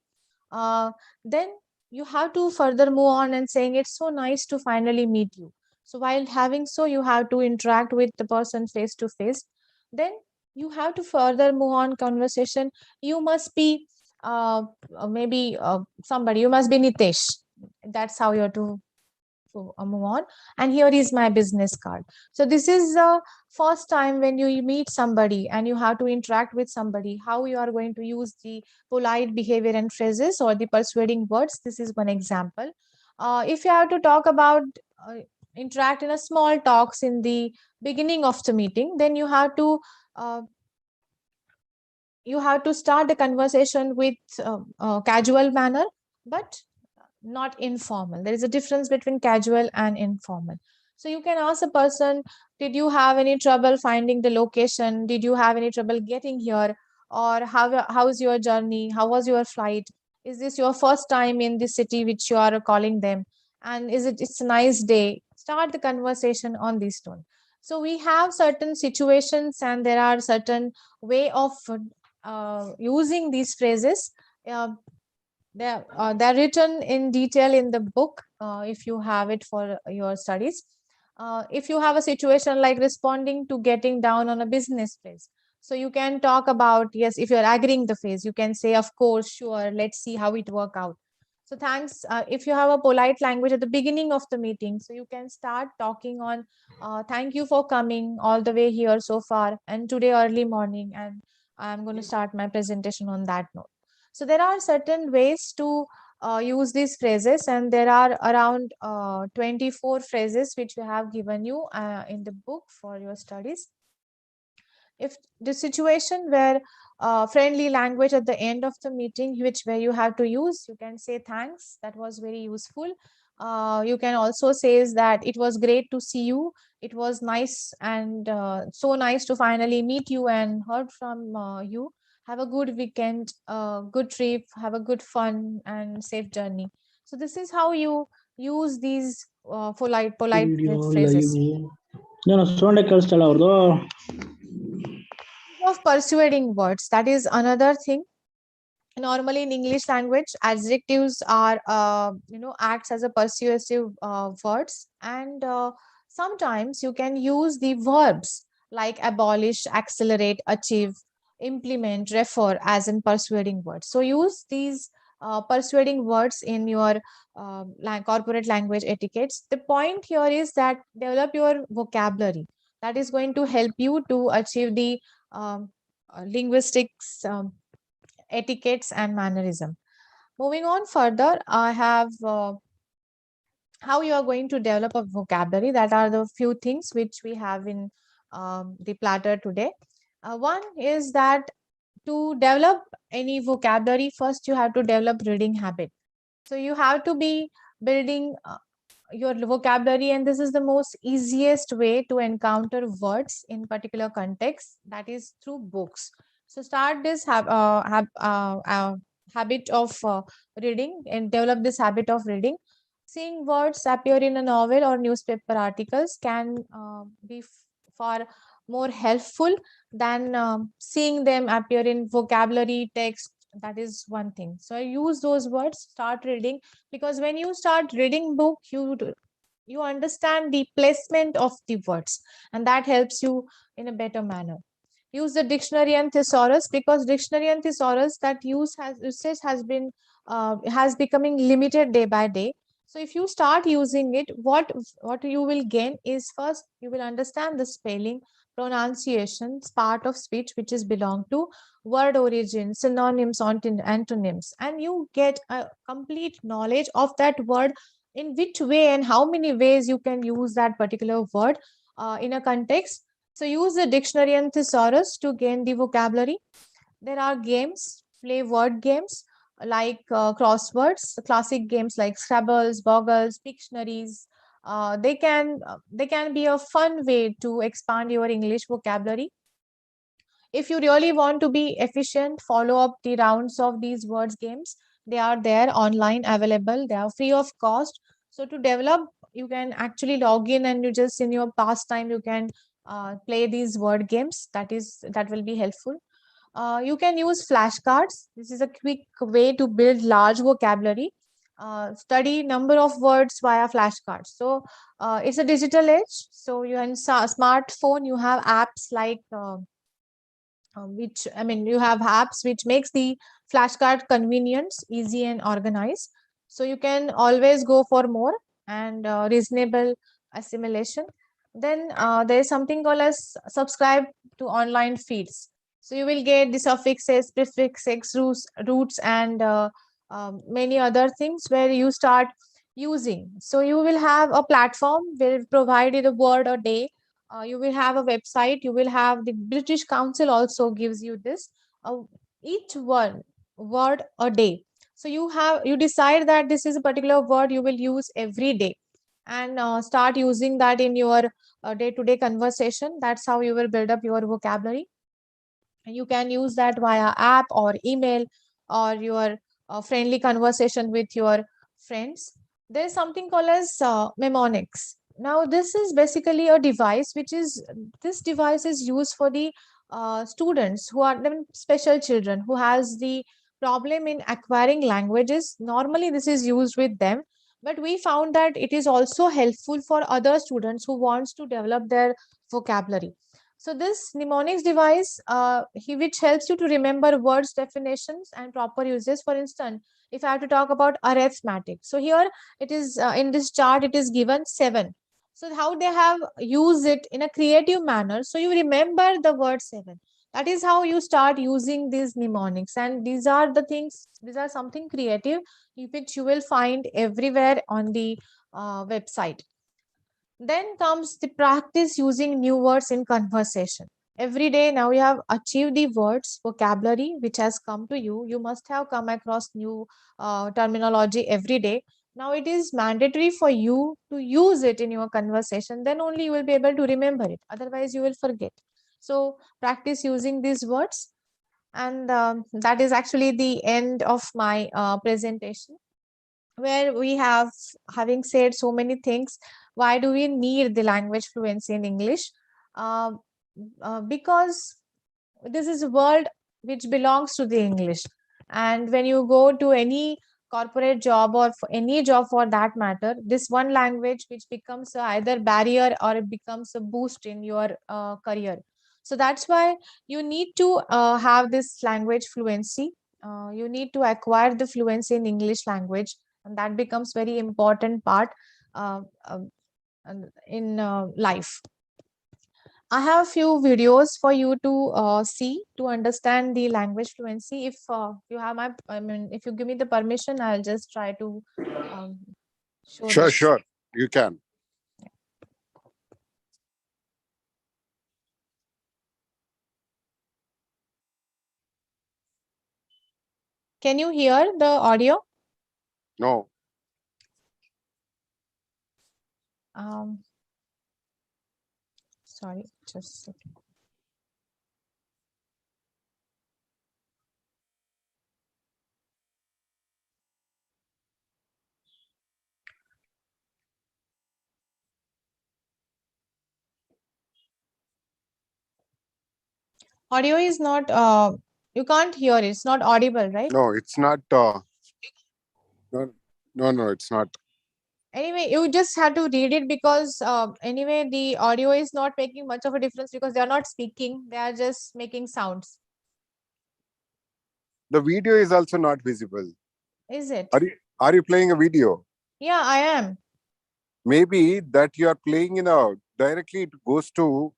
Then you have to further move on and saying it's so nice to finally meet you. So while having so, you have to interact with the person face to face. Then you have to further move on conversation. You must be maybe somebody. You must be Nitesh. That's how you have to move on. And here is my business card. So this is the first time when you meet somebody and you have to interact with somebody, how you are going to use the polite behavior and phrases or the persuading words. This is one example. If you have to talk about uh, interact in a small talks in the beginning of the meeting, then uh, you have to start the conversation with casual manner, but not informal. There is a difference between casual and informal. So you can ask a person, did you have any trouble finding the location? Did you have any trouble getting here? Or how's your journey? How was your flight? Is this your first time in the city which you are calling them? And it's a nice day? Start the conversation on this tone. So we have certain situations and there are certain way of using these phrases. They're written in detail in the book if you have it for your studies. If you have a situation like responding to getting down on a business phrase, so you can talk about, yes, if you're agreeing the phrase, you can say, of course, sure, let's see how it work out. So thanks. If you have a polite language at the beginning of the meeting, so you can start talking on, thank you for coming all the way here so far, and today early morning, and I'm going to start my presentation on that note. So there are certain ways to use these phrases, and there are around 24 phrases which we have given you in the book for your studies. If the situation where friendly language at the end of the meeting, where you have to use, you can say thanks, that was very useful. You can also say that it was great to see you, it was nice and so nice to finally meet you and heard from you. Have a good weekend, good trip, have a good fun and safe journey. So this is how you use these polite phrases. Of persuading words, that is another thing. Normally in English language, adjectives are acts as a persuasive words, and sometimes you can use the verbs like abolish, accelerate, achieve, implement, refer as in persuading words. So use these persuading words in your corporate language etiquettes. The point here is that develop your vocabulary. That is going to help you to achieve the linguistics etiquettes and mannerism. Moving on further, I have how you are going to develop a vocabulary. That are the few things which we have in the platter today. One is that to develop any vocabulary, first you have to develop reading habit. So you have to be building your vocabulary, and this is the most easiest way to encounter words in particular context, that is through books. So start this habit of reading and develop this habit of reading. Seeing words appear in a novel or newspaper articles can be far more helpful than seeing them appear in vocabulary text. That is one thing. So use those words, start reading, because when you start reading book, you understand the placement of the words, and that helps you in a better manner. Use the dictionary and thesaurus, because dictionary and thesaurus that usage has becoming limited day by day. So if you start using it, what you will gain is, first you will understand the spelling, pronunciations, part of speech which is belong to, word origin, synonyms, antonyms, and you get a complete knowledge of that word, in which way and how many ways you can use that particular word in a context. So use the dictionary and thesaurus to gain the vocabulary. There are games, play word games like crosswords, classic games like Scrabbles, Boggles, Pictionaries. They can be a fun way to expand your English vocabulary. If you really want to be efficient, follow up the rounds of these words games. They are there online available. They are free of cost. So to develop, you can actually log in and you just in your pastime you can play these word games. That will be helpful. You can use flashcards. This is a quick way to build large vocabulary. study number of words via flashcards. So it's a digital age. So you in smartphone, you have apps like you have apps which makes the flashcard convenience, easy and organized. So you can always go for more and reasonable assimilation. Then there is something called as subscribe to online feeds. So you will get the suffixes, prefixes, roots and many other things where you start using. So you will have a platform where it provided a word a day. You will have a website. You will have the British Council also gives you this each one word a day. So you decide that this is a particular word you will use every day, and start using that in your day-to-day conversation. That's how you will build up your vocabulary. And you can use that via app or email or your friendly conversation with your friends. There's something called as mnemonics. Now this is basically a device this device is used for the students who are the special children who has the problem in acquiring languages. Normally this is used with them, but we found that it is also helpful for other students who wants to develop their vocabulary. So this mnemonics device, which helps you to remember words, definitions, and proper uses. For instance, if I have to talk about arithmetic, so here it is in this chart, it is given 7. So how they have used it in a creative manner. So you remember the word 7. That is how you start using these mnemonics. And these are the things, these are something creative, which you will find everywhere on the website. Then comes the practice using new words in conversation. Every day now you have achieved the words, vocabulary which has come to you. You must have come across new terminology every day. Now it is mandatory for you to use it in your conversation. Then only you will be able to remember it. Otherwise you will forget. So practice using these words. And that is actually the end of my presentation, where we having said so many things. Why do we need the language fluency in English? Because this is a world which belongs to the English, and when you go to any corporate job or for any job for that matter, this one language which becomes either barrier or it becomes a boost in your career. So that's why you need to have this language fluency. You need to acquire the fluency in English language, and that becomes very important part uh, uh, in life. I have a few videos for you to see to understand the language fluency. If you have if you give me the permission, I'll just try to show Sure, this. sure. You can. Can you hear the audio? No. Sorry, just a second. Audio is not, you can't hear it. It's not audible, right? No, it's not. No, it's not. Anyway, you just have to read it because anyway, the audio is not making much of a difference because they are not speaking. They are just making sounds. The video is also not visible. Is it? Are you playing a video? Yeah, I am. Maybe that you are playing directly it goes to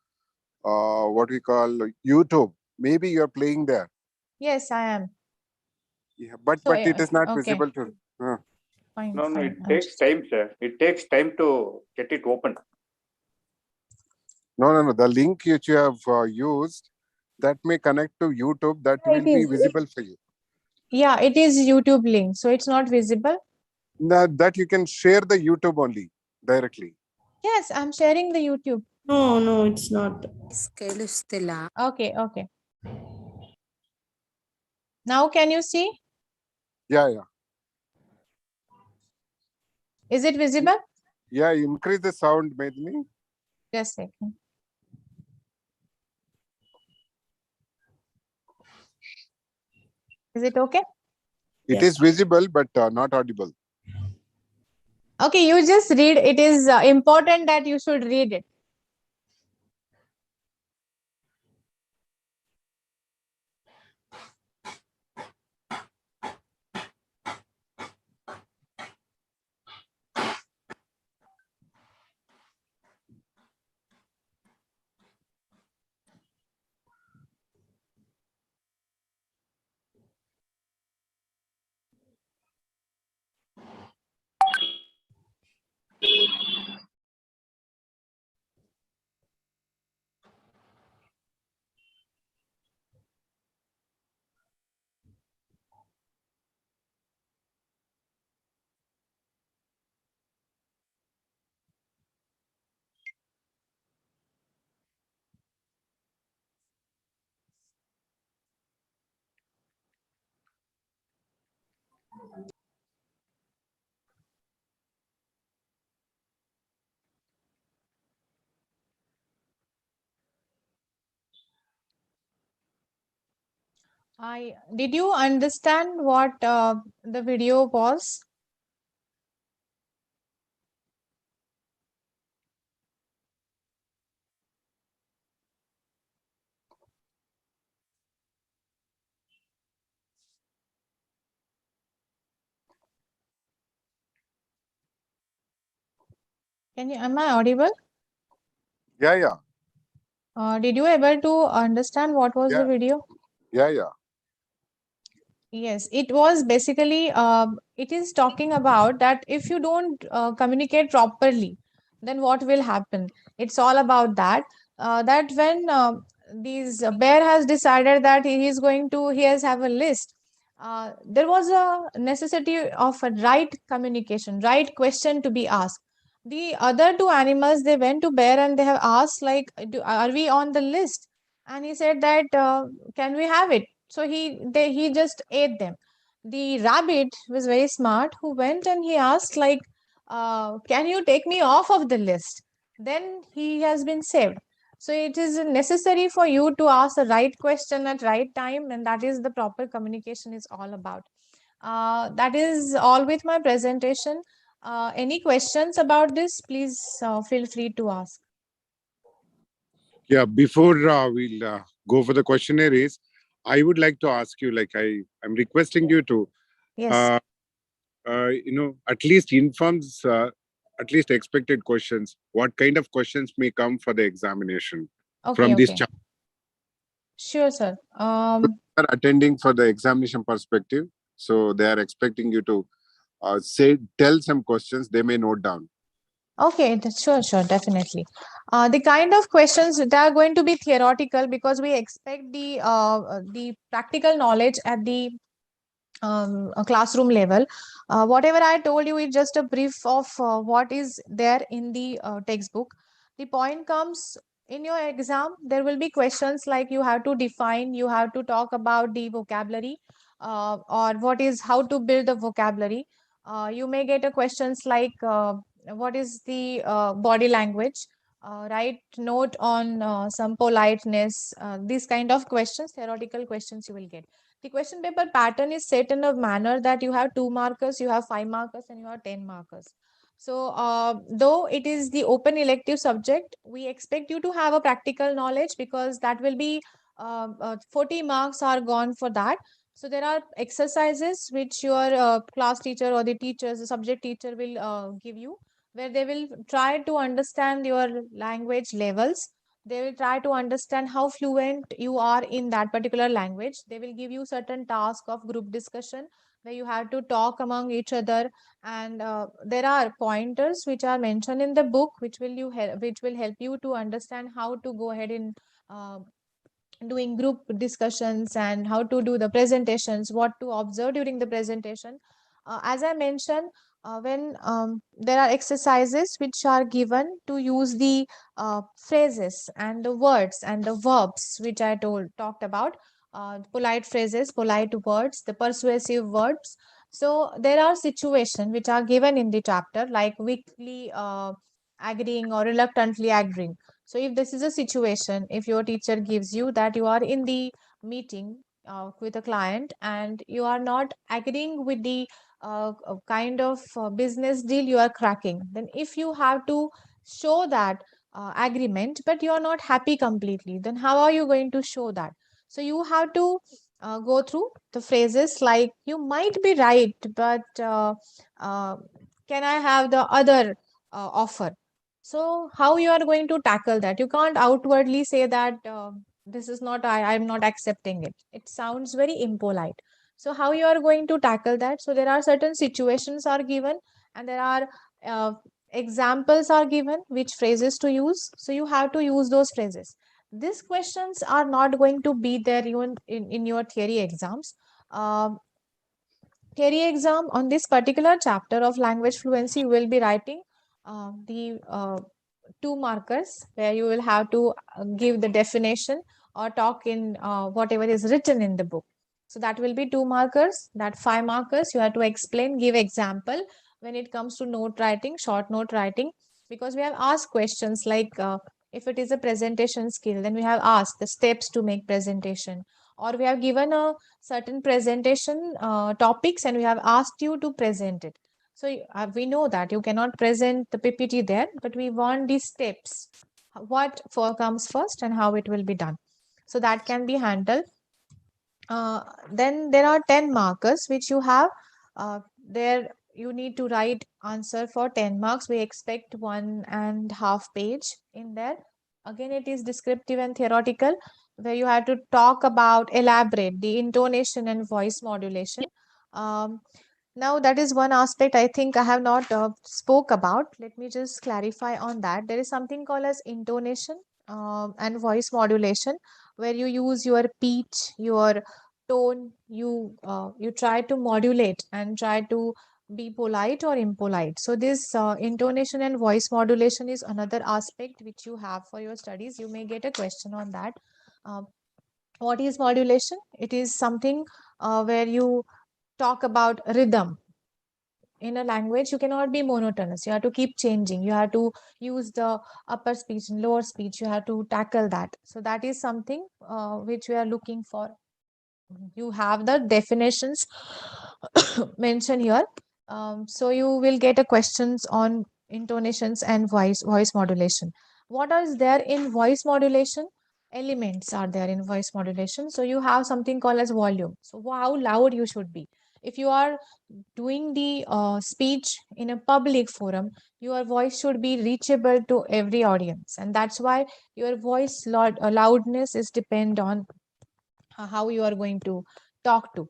what we call YouTube. Maybe you are playing there. Yes, I am. Yeah, but So, it is not okay. visible to. Fine, No, fine. it takes time, sir. It takes time to get it open. No. The link which you have used, that may connect to YouTube. That will be visible for you. Yeah, it is YouTube link, so it's not visible. That you can share the YouTube only directly. Yes, I'm sharing the YouTube. No, it's not. Okay. Now can you see? Yeah. Is it visible? Yeah, increase the sound, Medni. Just a second. Is it okay? It is visible, but not audible. Okay, you just read. It is important that you should read it. Did you understand what the video was? Am I audible? Yeah. Did you able to understand what was the Yeah. video? Yeah. Yes, it was basically, it is talking about that if you don't communicate properly, then what will happen? It's all about that. That when these bear has decided that he is going to, he has have a list. There was a necessity of a right communication, right question to be asked. The other two animals, they went to bear and they have asked like, are we on the list? And he said that, can we have it? So he just ate them. The rabbit was very smart, who went and he asked like, can you take me off of the list? Then he has been saved. So it is necessary for you to ask the right question at right time, and that is the proper communication is all about. That is all with my presentation. Any questions about this? Please feel free to ask. Yeah. Before we'll go for the questionnaires, I would like to ask you, like I'm requesting you to, Yes. at least informs, at least expected questions. What kind of questions may come for the examination from this Okay. chapter? Sure, sir. Are attending for the examination perspective, so they are expecting you to tell some questions they may note down. Okay, sure, definitely. The kind of questions that are going to be theoretical, because we expect the practical knowledge at the classroom level. Whatever I told you is just a brief of what is there in the textbook. The point comes in your exam, there will be questions like you have to define, you have to talk about the vocabulary, or what is how to build the vocabulary. You may get a questions like what is the body language, write note on some politeness. These kind of questions, theoretical questions you will get. The question paper pattern is set in a manner that you have 2 markers, you have 5 markers, and you have 10 markers. So, though it is the open elective subject, we expect you to have a practical knowledge, because that will be 40 marks are gone for that. So, there are exercises which your class teacher or the teachers, the subject teacher will give you, where they will try to understand your language levels. They will try to understand how fluent you are in that particular language. They will give you certain task of group discussion where you have to talk among each other, and there are pointers which are mentioned in the book which will help you to understand how to go ahead in uh, doing group discussions and how to do the presentations, what to observe during the presentation. As I mentioned, when there are exercises which are given to use the phrases and the words and the verbs which I talked about, polite phrases, polite words, the persuasive verbs. So there are situations which are given in the chapter, like weakly agreeing or reluctantly agreeing. So if this is a situation, if your teacher gives you that you are in the meeting with a client and you are not agreeing with the kind of business deal you are cracking, then if you have to show that agreement, but you are not happy completely, then how are you going to show that? So you have to go through the phrases like, you might be right, but uh, can I have the other offer? So how you are going to tackle that? You can't outwardly say that this is not, I'm not accepting it. It sounds very impolite. So how you are going to tackle that? So there are certain situations are given, and there are uh, examples are given which phrases to use. So you have to use those phrases. These questions are not going to be there even in your theory exams. Um Theory exam on this particular chapter of language fluency, you will be writing the 2 markers where you will have to give the definition or talk in whatever is written in the book. So that will be 2 markers. That 5 markers you have to explain, give example when it comes to note writing, short note writing, because we have asked questions like if it is a presentation skill, then we have asked the steps to make presentation, or we have given a certain presentation topics and we have asked you to present it. So we know that you cannot present the PPT there, but we want these steps, what comes first and how it will be done. So that can be handled. Then there are 10 markers which you have. There you need to write answer for 10 marks. We expect 1.5 page in there. Again, it is descriptive and theoretical, where you have to talk about, elaborate the intonation and voice modulation. Um, Now that is one aspect I think I have not spoke about. Let me just clarify on that. There is something called as intonation and voice modulation, where you use your pitch, your tone. You try to modulate and try to be polite or impolite. So this intonation and voice modulation is another aspect which you have for your studies. You may get a question on that. Uh, what is modulation? It is something where you talk about rhythm. In a language, you cannot be monotonous. You have to keep changing. You have to use the upper speech and lower speech. You have to tackle that. So that is something which we are looking for. You have the definitions mentioned here. So you will get a questions on intonations and voice modulation. What is there in voice modulation? Elements are there in voice modulation. So you have something called as volume. So how loud you should be. If you are doing the speech in a public forum, your voice should be reachable to every audience, and that's why your voice loudness is depend on how you are going to talk to,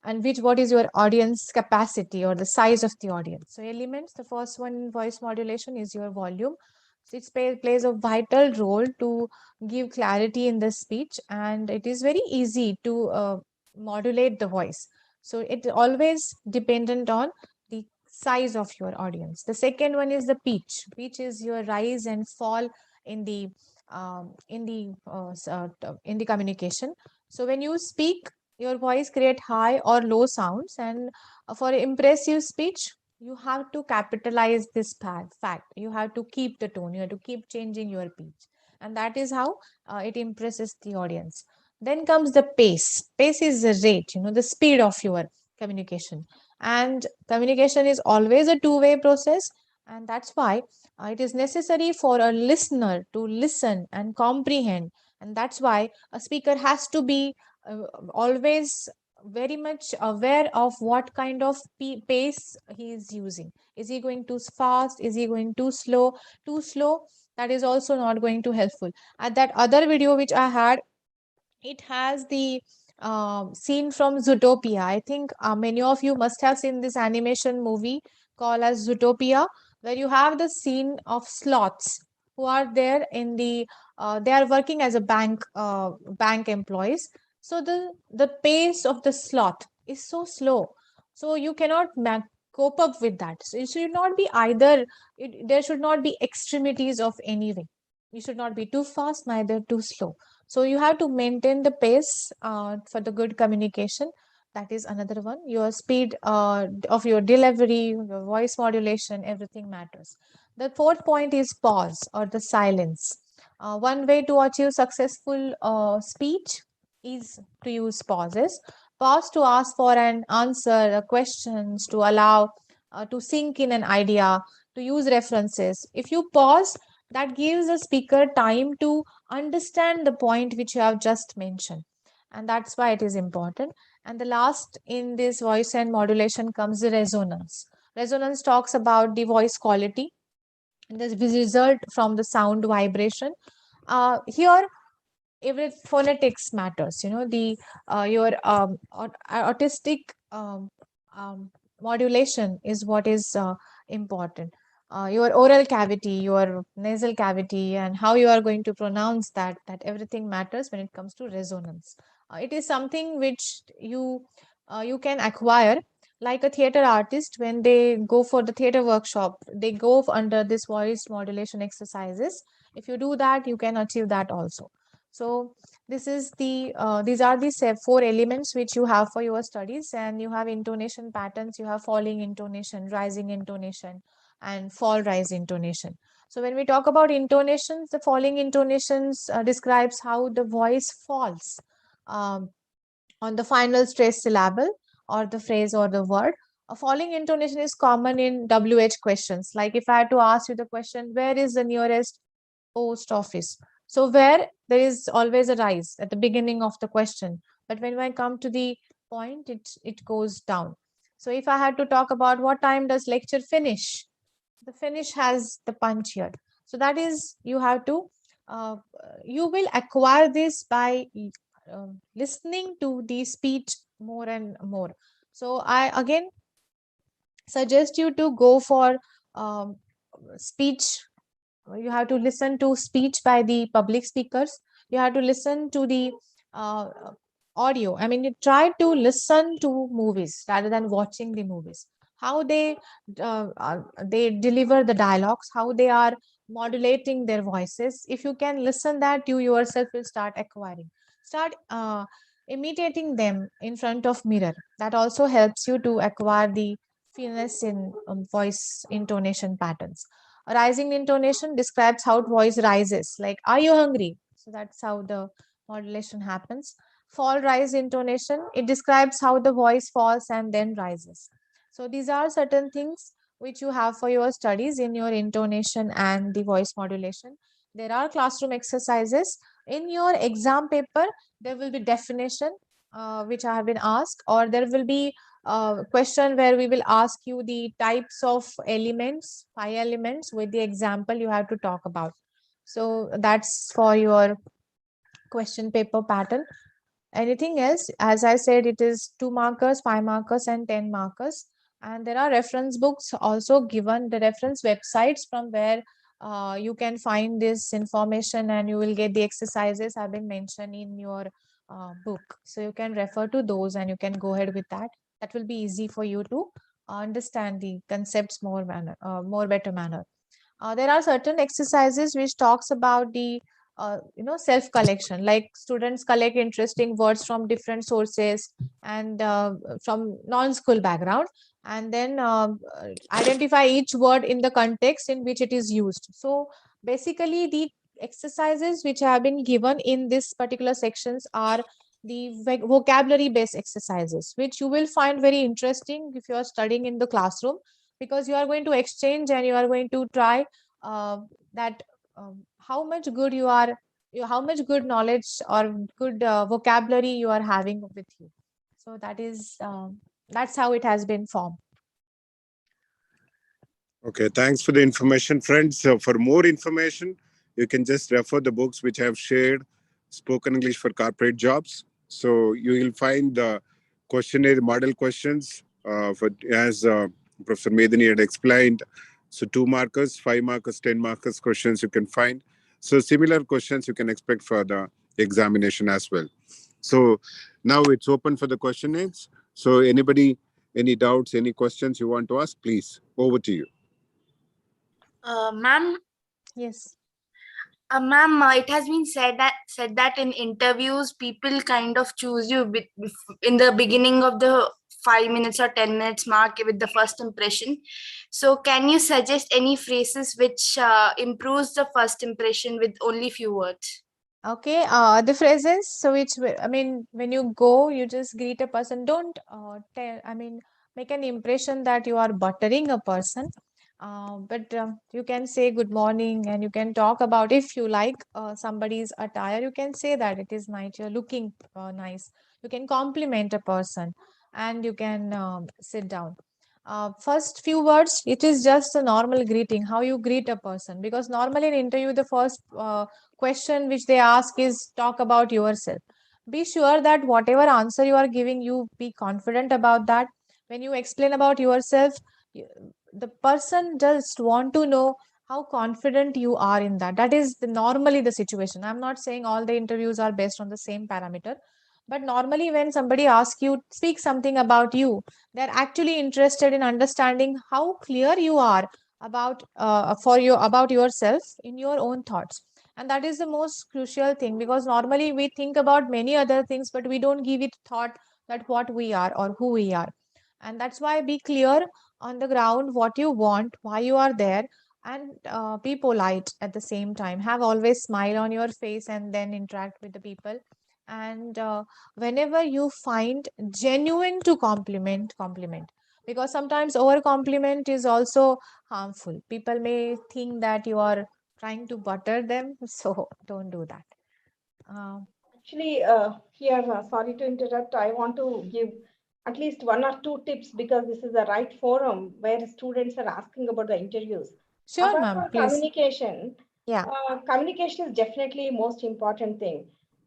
and what is your audience capacity or the size of the audience. So elements, the first one in voice modulation is your volume. So it plays a vital role to give clarity in the speech, and it is very easy to modulate the voice. So it always dependent on the size of your audience. The second one is the pitch. Pitch is your rise and fall in the in the communication. So when you speak, your voice create high or low sounds, and for impressive speech, you have to capitalize this fact. You have to keep the tone. You have to keep changing your pitch, and that is how it impresses the audience. Then comes the pace. Pace is the rate, the speed of your communication. And communication is always a two-way process, and that's why it is necessary for a listener to listen and comprehend, and that's why a speaker has to be always very much aware of what kind of pace he is using. Is he going too fast? Is he going too slow? Too slow, that is also not going to helpful. At that other video which I had, it has the scene from Zootopia. I think many of you must have seen this animation movie called as Zootopia, where you have the scene of sloths who are there in the they are working as a bank employees. So the pace of the sloth is so slow, so you cannot cope up with that. So it should not be either. There should not be extremities of any way. You should not be too fast, neither too slow. So you have to maintain the pace for the good communication. That is another one. Your speed of your delivery, your voice modulation, everything matters. The fourth point is pause or the silence. One way to achieve successful speech is to use pauses. pause to ask for an answer, questions, to allow to sink in an idea, to use references. If you pause, that gives the speaker time to understand the point which you have just mentioned. And that's why it is important. And the last in this voice and modulation comes the resonance. Resonance talks about the voice quality, and this result from the sound vibration. Here, every phonetics matters. The your autistic modulation is what is important. Your oral cavity, your nasal cavity, and how you are going to pronounce that everything matters when it comes to resonance. It is something which you can acquire, like a theater artist. When they go for the theater workshop, they go under this voice modulation exercises. If you do that, you can achieve that also. So these are the 4 elements which you have for your studies, and you have intonation patterns, you have falling intonation, rising intonation, and fall rise intonation. So when we talk about intonations, the falling intonations describes how the voice falls um, on the final stressed syllable or the phrase or the word. A falling intonation is common in WH questions. Like if I had to ask you the question, where is the nearest post office? So where, there is always a rise at the beginning of the question, but when I come to the point, it goes down. So if I had to talk about what time does lecture finish, the finish has the punch here. So that is, you have to you will acquire this by listening to the speech more and more. So I again suggest you to go for speech. You have to listen to speech by the public speakers. You have to listen to the uh, audio. I mean, you try to listen to movies rather than watching the movies. How they deliver the dialogues, how they are modulating their voices. If you can listen that, you yourself will start acquiring. Start imitating them in front of mirror. That also helps you to acquire the finesse in voice intonation patterns. A rising intonation describes how voice rises, like, are you hungry? So that's how the modulation happens. Fall rise intonation, it describes how the voice falls and then rises. So these are certain things which you have for your studies in your intonation and the voice modulation. There are classroom exercises. In your exam paper, there will be definition which I have been asked, or there will be question where we will ask you the types of elements, 5 elements, with the example you have to talk about. So that's for your question paper pattern. Anything else? As I said, it is 2 markers, 5 markers, and 10 markers. And there are reference books also given, the reference websites from where you can find this information, and you will get the exercises have been mentioned in your book. So you can refer to those and you can go ahead with that. That will be easy for you to understand the concepts more better manner. There are certain exercises which talks about the self collection, like students collect interesting words from different sources and from non-school background, and then identify each word in the context in which it is used. So basically the exercises which have been given in this particular sections are the vocabulary based exercises, which you will find very interesting if you are studying in the classroom, because you are going to exchange and you are going to try that how much good how much good knowledge or good vocabulary you are having with you. So that's how it has been formed. Okay, thanks for the information, friends. So for more information, you can just refer the books which I have shared, Spoken English for Corporate Jobs. So you will find the questionnaire model questions as Professor Medini had explained. So 2 markers, 5 markers, 10 markers questions you can find. So similar questions you can expect for the examination as well. So now it's open for the questionnaires. So anybody, any doubts, any questions you want to ask, please, over to you. Ma'am, Yes. ma'am, it has been said that in interviews people kind of choose you in the beginning of the 5 minutes or 10 minutes mark with the first impression. So can you suggest any phrases which improves the first impression with only few words? Okay, the phrases, so I mean, when you go, you just greet a person. Don't make an impression that you are buttering a person. But you can say good morning, and you can talk about, if you like somebody's attire, you can say that it is nice, you're looking nice. You can compliment a person, and you can sit down. First few words, it is just a normal greeting, how you greet a person. Because normally in interview, the first question which they ask is talk about yourself. Be sure that whatever answer you are giving, you be confident about that. When you explain about yourself, the person just want to know how confident you are in that. That is normally the situation. I'm not saying all the interviews are based on the same parameter, but normally when somebody asks you speak something about you, they're actually interested in understanding how clear you are about yourself in your own thoughts. And that is the most crucial thing, because normally we think about many other things, but we don't give it thought that what we are or who we are. And that's why be clear on the ground what you want, why you are there, and be polite at the same time. Have always smile on your face and then interact with the people. And whenever you find genuine to compliment, because sometimes over compliment is also harmful. People may think that you are trying to butter them, so don't do that. Actually, here, sorry to interrupt. I want to give at least one or two tips because this is the right forum where students are asking about the interviews. Sure, Apart ma'am, from please. Yeah. communication is definitely most important thing.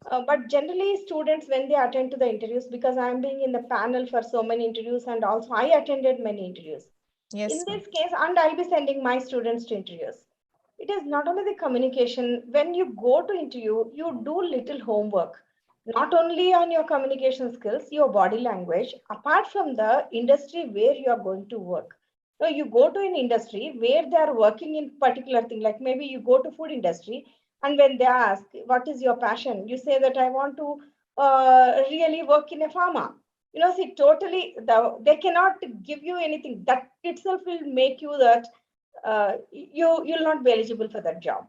But generally, students when they attend to the interviews, because I'm being in the panel for so many interviews, and also I attended many interviews. Yes, In ma'am. this case, and I'll be sending my students to interviews. It is not only the communication. When you go to interview, you do little homework, not only on your communication skills, your body language, apart from the industry where you are going to work. So you go to an industry where they are working in particular thing, like maybe you go to food industry, and when they ask, what is your passion? You say that I want to really work in a pharma. See, totally, they cannot give you anything. That itself will make you that you'll not be eligible for that job.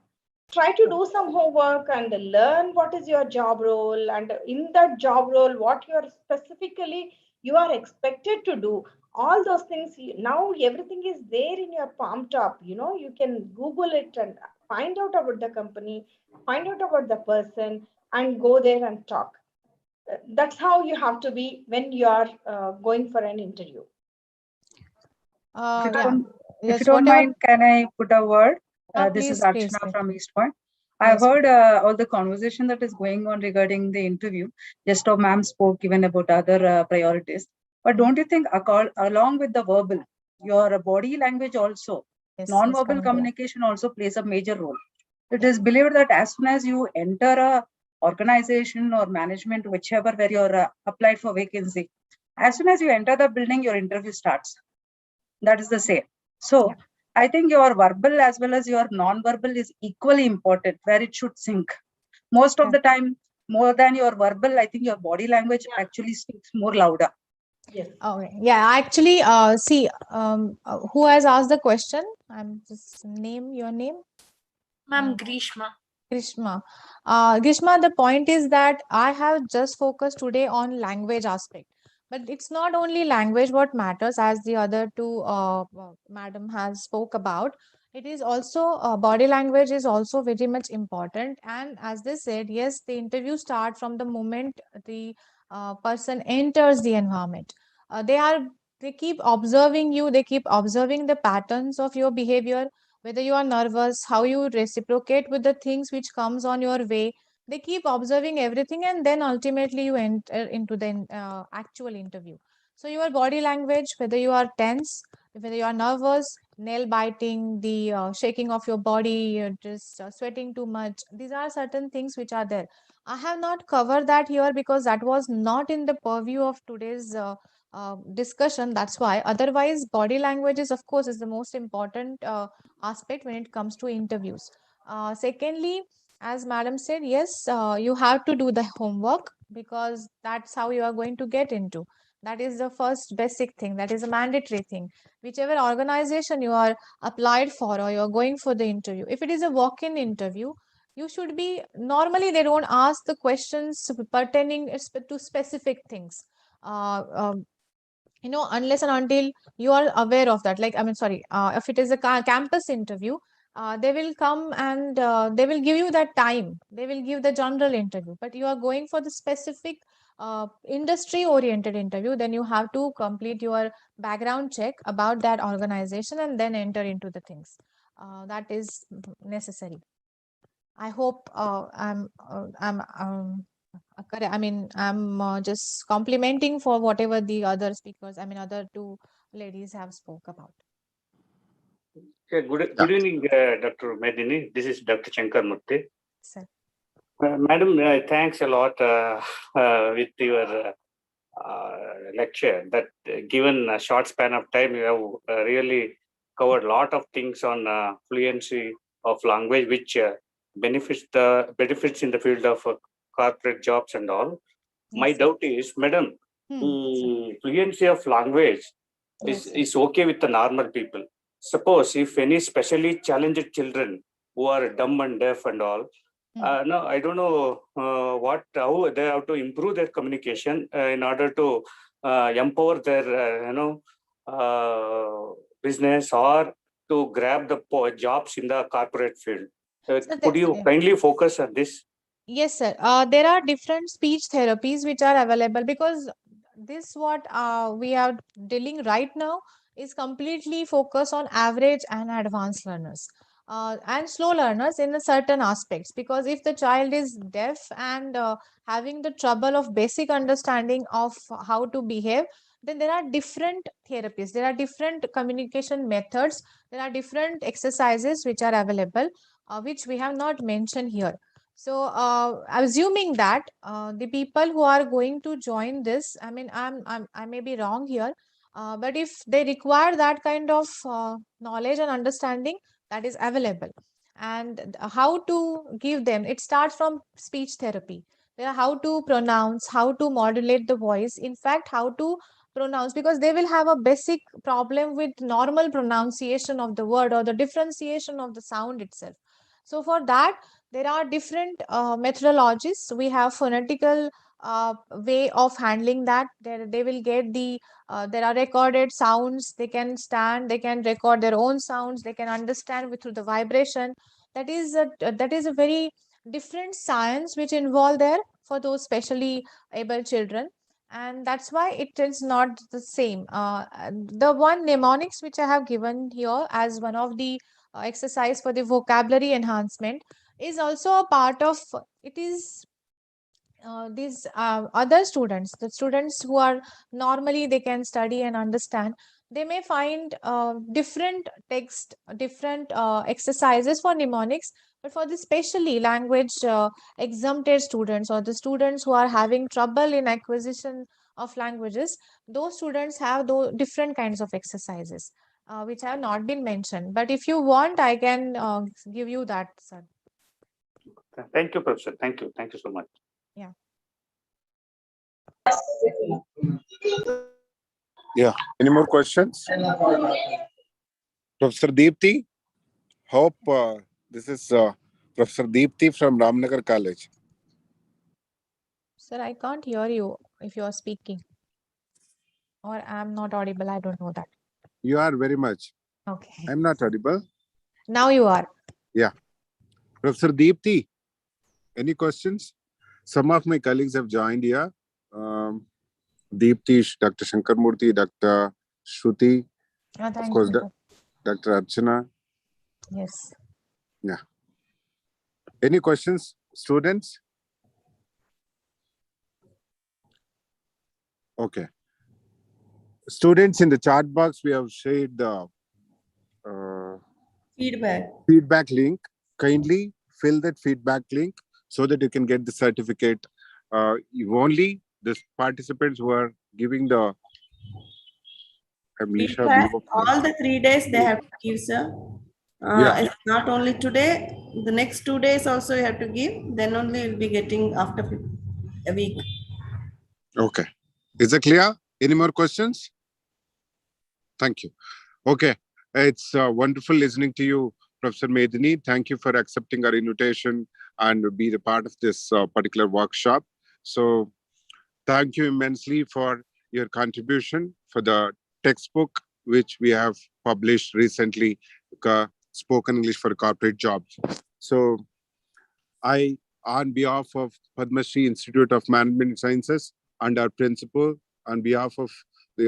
Try to do some homework and learn what is your job role, and in that job role what you are specifically you are expected to do. All those things, now everything is there in your palm top. You can google it and find out about the company, find out about the person, and go there and talk. That's how you have to be when you are going for an interview. If you Yeah. don't, if you Yes, don't whatever. mind, can I put a word? This is Please, please, Archana please. from East Point. I've Yes. heard all the conversation that is going on regarding the interview. Just how ma'am spoke even about other priorities. But don't you think, along with the verbal, your body language also, Yes, non-verbal coming to that. communication also plays a major role. It is believed that as soon as you enter a organization or management, whichever where you're applied for vacancy, as soon as you enter the building, your interview starts. That is the same. So I think your verbal as well as your non-verbal is equally important, where it should sync. Most of the time, more than your verbal, I think your body language actually speaks more louder. Yes. Okay. Yeah, actually, see, who has asked the question? I'm just name your name. Ma'am, Grishma. Grishma. Grishma, the point is that I have just focused today on language aspect. But it's not only language what matters, as the other two madam has spoke about. It is also body language is also very much important. And as they said, yes, the interview start from the moment the person enters the environment. They keep observing you. They keep observing the patterns of your behavior, whether you are nervous, how you reciprocate with the things which comes on your way. They keep observing everything, and then ultimately you enter into the actual interview. So your body language, whether you are tense, whether you are nervous, nail biting, the shaking of your body, you're just sweating too much, these are certain things which are there. I have not covered that here because that was not in the purview of today's discussion. That's why. Otherwise, body language is, of course, is the most important aspect when it comes to interviews. Secondly, as madam said, yes, you have to do the homework, because that's how you are going to get into. That is the first basic thing. That is a mandatory thing. Whichever organization you are applied for or you are going for the interview, if it is a walk-in interview, you should be, normally they don't ask the questions pertaining to specific things. Unless and until you are aware of that. Like, I mean, sorry, if it is a campus interview, they will come and they will give you that time. They will give the general interview, but you are going for the specific industry-oriented interview, then you have to complete your background check about that organization and then enter into the things. That is necessary. I hope I'm correct. I mean, I'm just complimenting for whatever the other speakers, other two ladies have spoke about. Good evening, Dr. Medini. This is Dr. Shankar Murthy. Sir. Madam, thanks a lot with your lecture. That given a short span of time, you have really covered a lot of things on fluency of language, which benefits in the field of corporate jobs and all. Yes, My sir. doubt is, madam, the fluency of language Yes, is okay with the normal people. Suppose if any specially challenged children who are dumb and deaf and all, no, I don't know how they have to improve their communication in order to empower their business or to grab the jobs in the corporate field. Could you kindly focus on this? Yes, sir. There are different speech therapies which are available, because this what we are dealing right now is completely focused on average and advanced learners and slow learners in a certain aspects. Because if the child is deaf and having the trouble of basic understanding of how to behave, then there are different therapies, there are different communication methods, there are different exercises which are available, which we have not mentioned here. So, assuming that the people who are going to join this, I mean, I may be wrong here, but if they require that kind of knowledge and understanding, that is available. And how to give them, it starts from speech therapy. There are how to pronounce, how to modulate the voice, in fact, how to pronounce, because they will have a basic problem with normal pronunciation of the word or the differentiation of the sound itself. So, for that, there are different methodologies. We have phonetical way of handling that. They will get there are recorded sounds. They can stand. They can record their own sounds. They can understand through the vibration. That is a very different science which involved there for those specially able children, and that's why it is not the same. The one mnemonics which I have given here as one of the exercise for the vocabulary enhancement is also a part of it. Is these other students, the students who are normally they can study and understand, they may find different text, different exercises for mnemonics. But for the specially language exempted students, or the students who are having trouble in acquisition of languages, those students have those different kinds of exercises which have not been mentioned. But if you want, I can give you that, sir. Thank you, Professor. Thank you. Thank you so much. Yeah. Yeah. Any more questions? Professor Deepthi? Hope this is Professor Deepthi from Ramnagar College. Sir, I can't hear you if you are speaking. Or I'm not audible. I don't know that. You are very much. Okay. I'm not audible. Now you are. Yeah. Professor Deepthi, any questions? Some of my colleagues have joined here. Deepthi, Dr. Shankar Murthy, Dr. Shruti, of course, Dr. Archana. Yes. Yeah. Any questions, students? Okay. Students, in the chat box, we have shared the feedback link. Kindly fill that feedback link so that you can get the certificate. Only the participants who are giving the feedback, all the 3 days they have to give, sir. It's not only today, the next 2 days also you have to give, then only you'll be getting after a week. Okay. Is it clear? Any more questions? Thank you. Okay. It's wonderful listening to you, Professor Medini. Thank you for accepting our invitation and be the part of this particular workshop. So thank you immensely for your contribution for the textbook, which we have published recently, Spoken English for Corporate Jobs. So I, on behalf of Padma Shri Institute of Management Sciences and our principal, on behalf of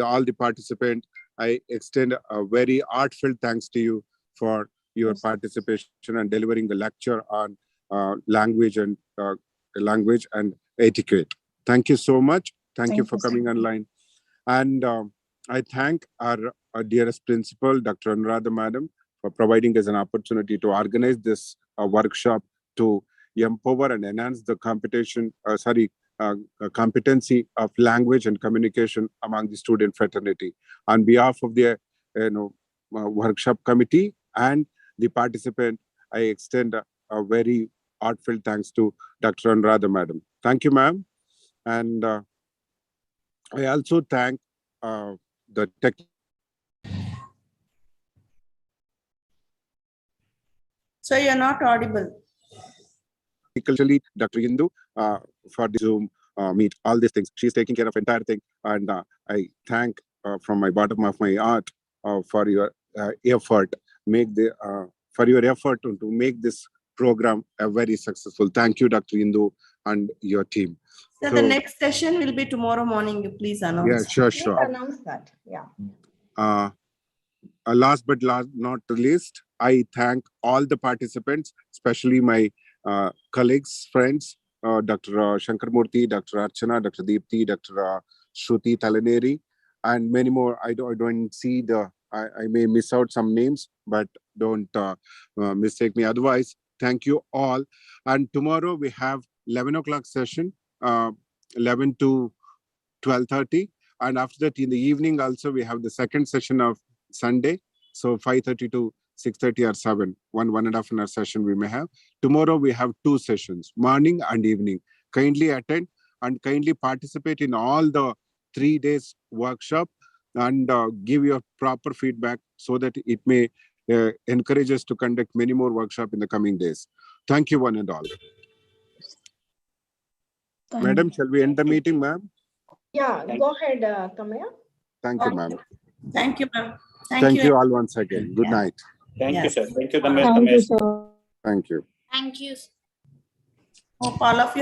all the participants, I extend a very heartfelt thanks to you for your participation and delivering the lecture on language and etiquette. Thank you so much. Thank you for coming online. And I thank our dearest principal, Dr. Anuradha Madam, for providing us an opportunity to organize this workshop to empower and enhance the competency of language and communication among the student fraternity. On behalf of the workshop committee and the participant, I extend a very heartfelt thanks to Dr. Anuradha Madam. Thank you, ma'am. And I also thank the So you're not audible. Technically, Dr. Hindu, for the Zoom meet, all these things. She's taking care of entire thing. And I thank from my bottom of my heart for your effort, for your effort to make this program a very successful. Thank you, Dr. Hindu and your team. So the next session will be tomorrow morning. You please announce. Yeah, sure. Announce that. Yeah. Last but not least, I thank all the participants, especially my colleagues, friends, Dr. Shankar Murthy, Dr. Archana, Dr. Deepthi, Dr. Shruti Talaneri, and many more. I don't see I may miss out some names, but don't mistake me otherwise. Thank you all. And tomorrow we have 11 o'clock session, 11 to 12:30. And after that, in the evening also, we have the second session of Sunday. So 5:30 to 6:30 or 7, 1.5 hour session we may have. Tomorrow we have 2 sessions, morning and evening. Kindly attend and kindly participate in all the 3 days workshop and give your proper feedback so that it may encourage us to conduct many more workshops in the coming days. Thank you one and all. Madam, shall we end the meeting, ma'am? Yeah, go ahead, Kamaya. Thank you, ma'am. Thank you, ma'am. Thank you all once again. Good night. Thank you, sir. Thank you, Thank you, sir. Thank you. Thank you. Hope all of you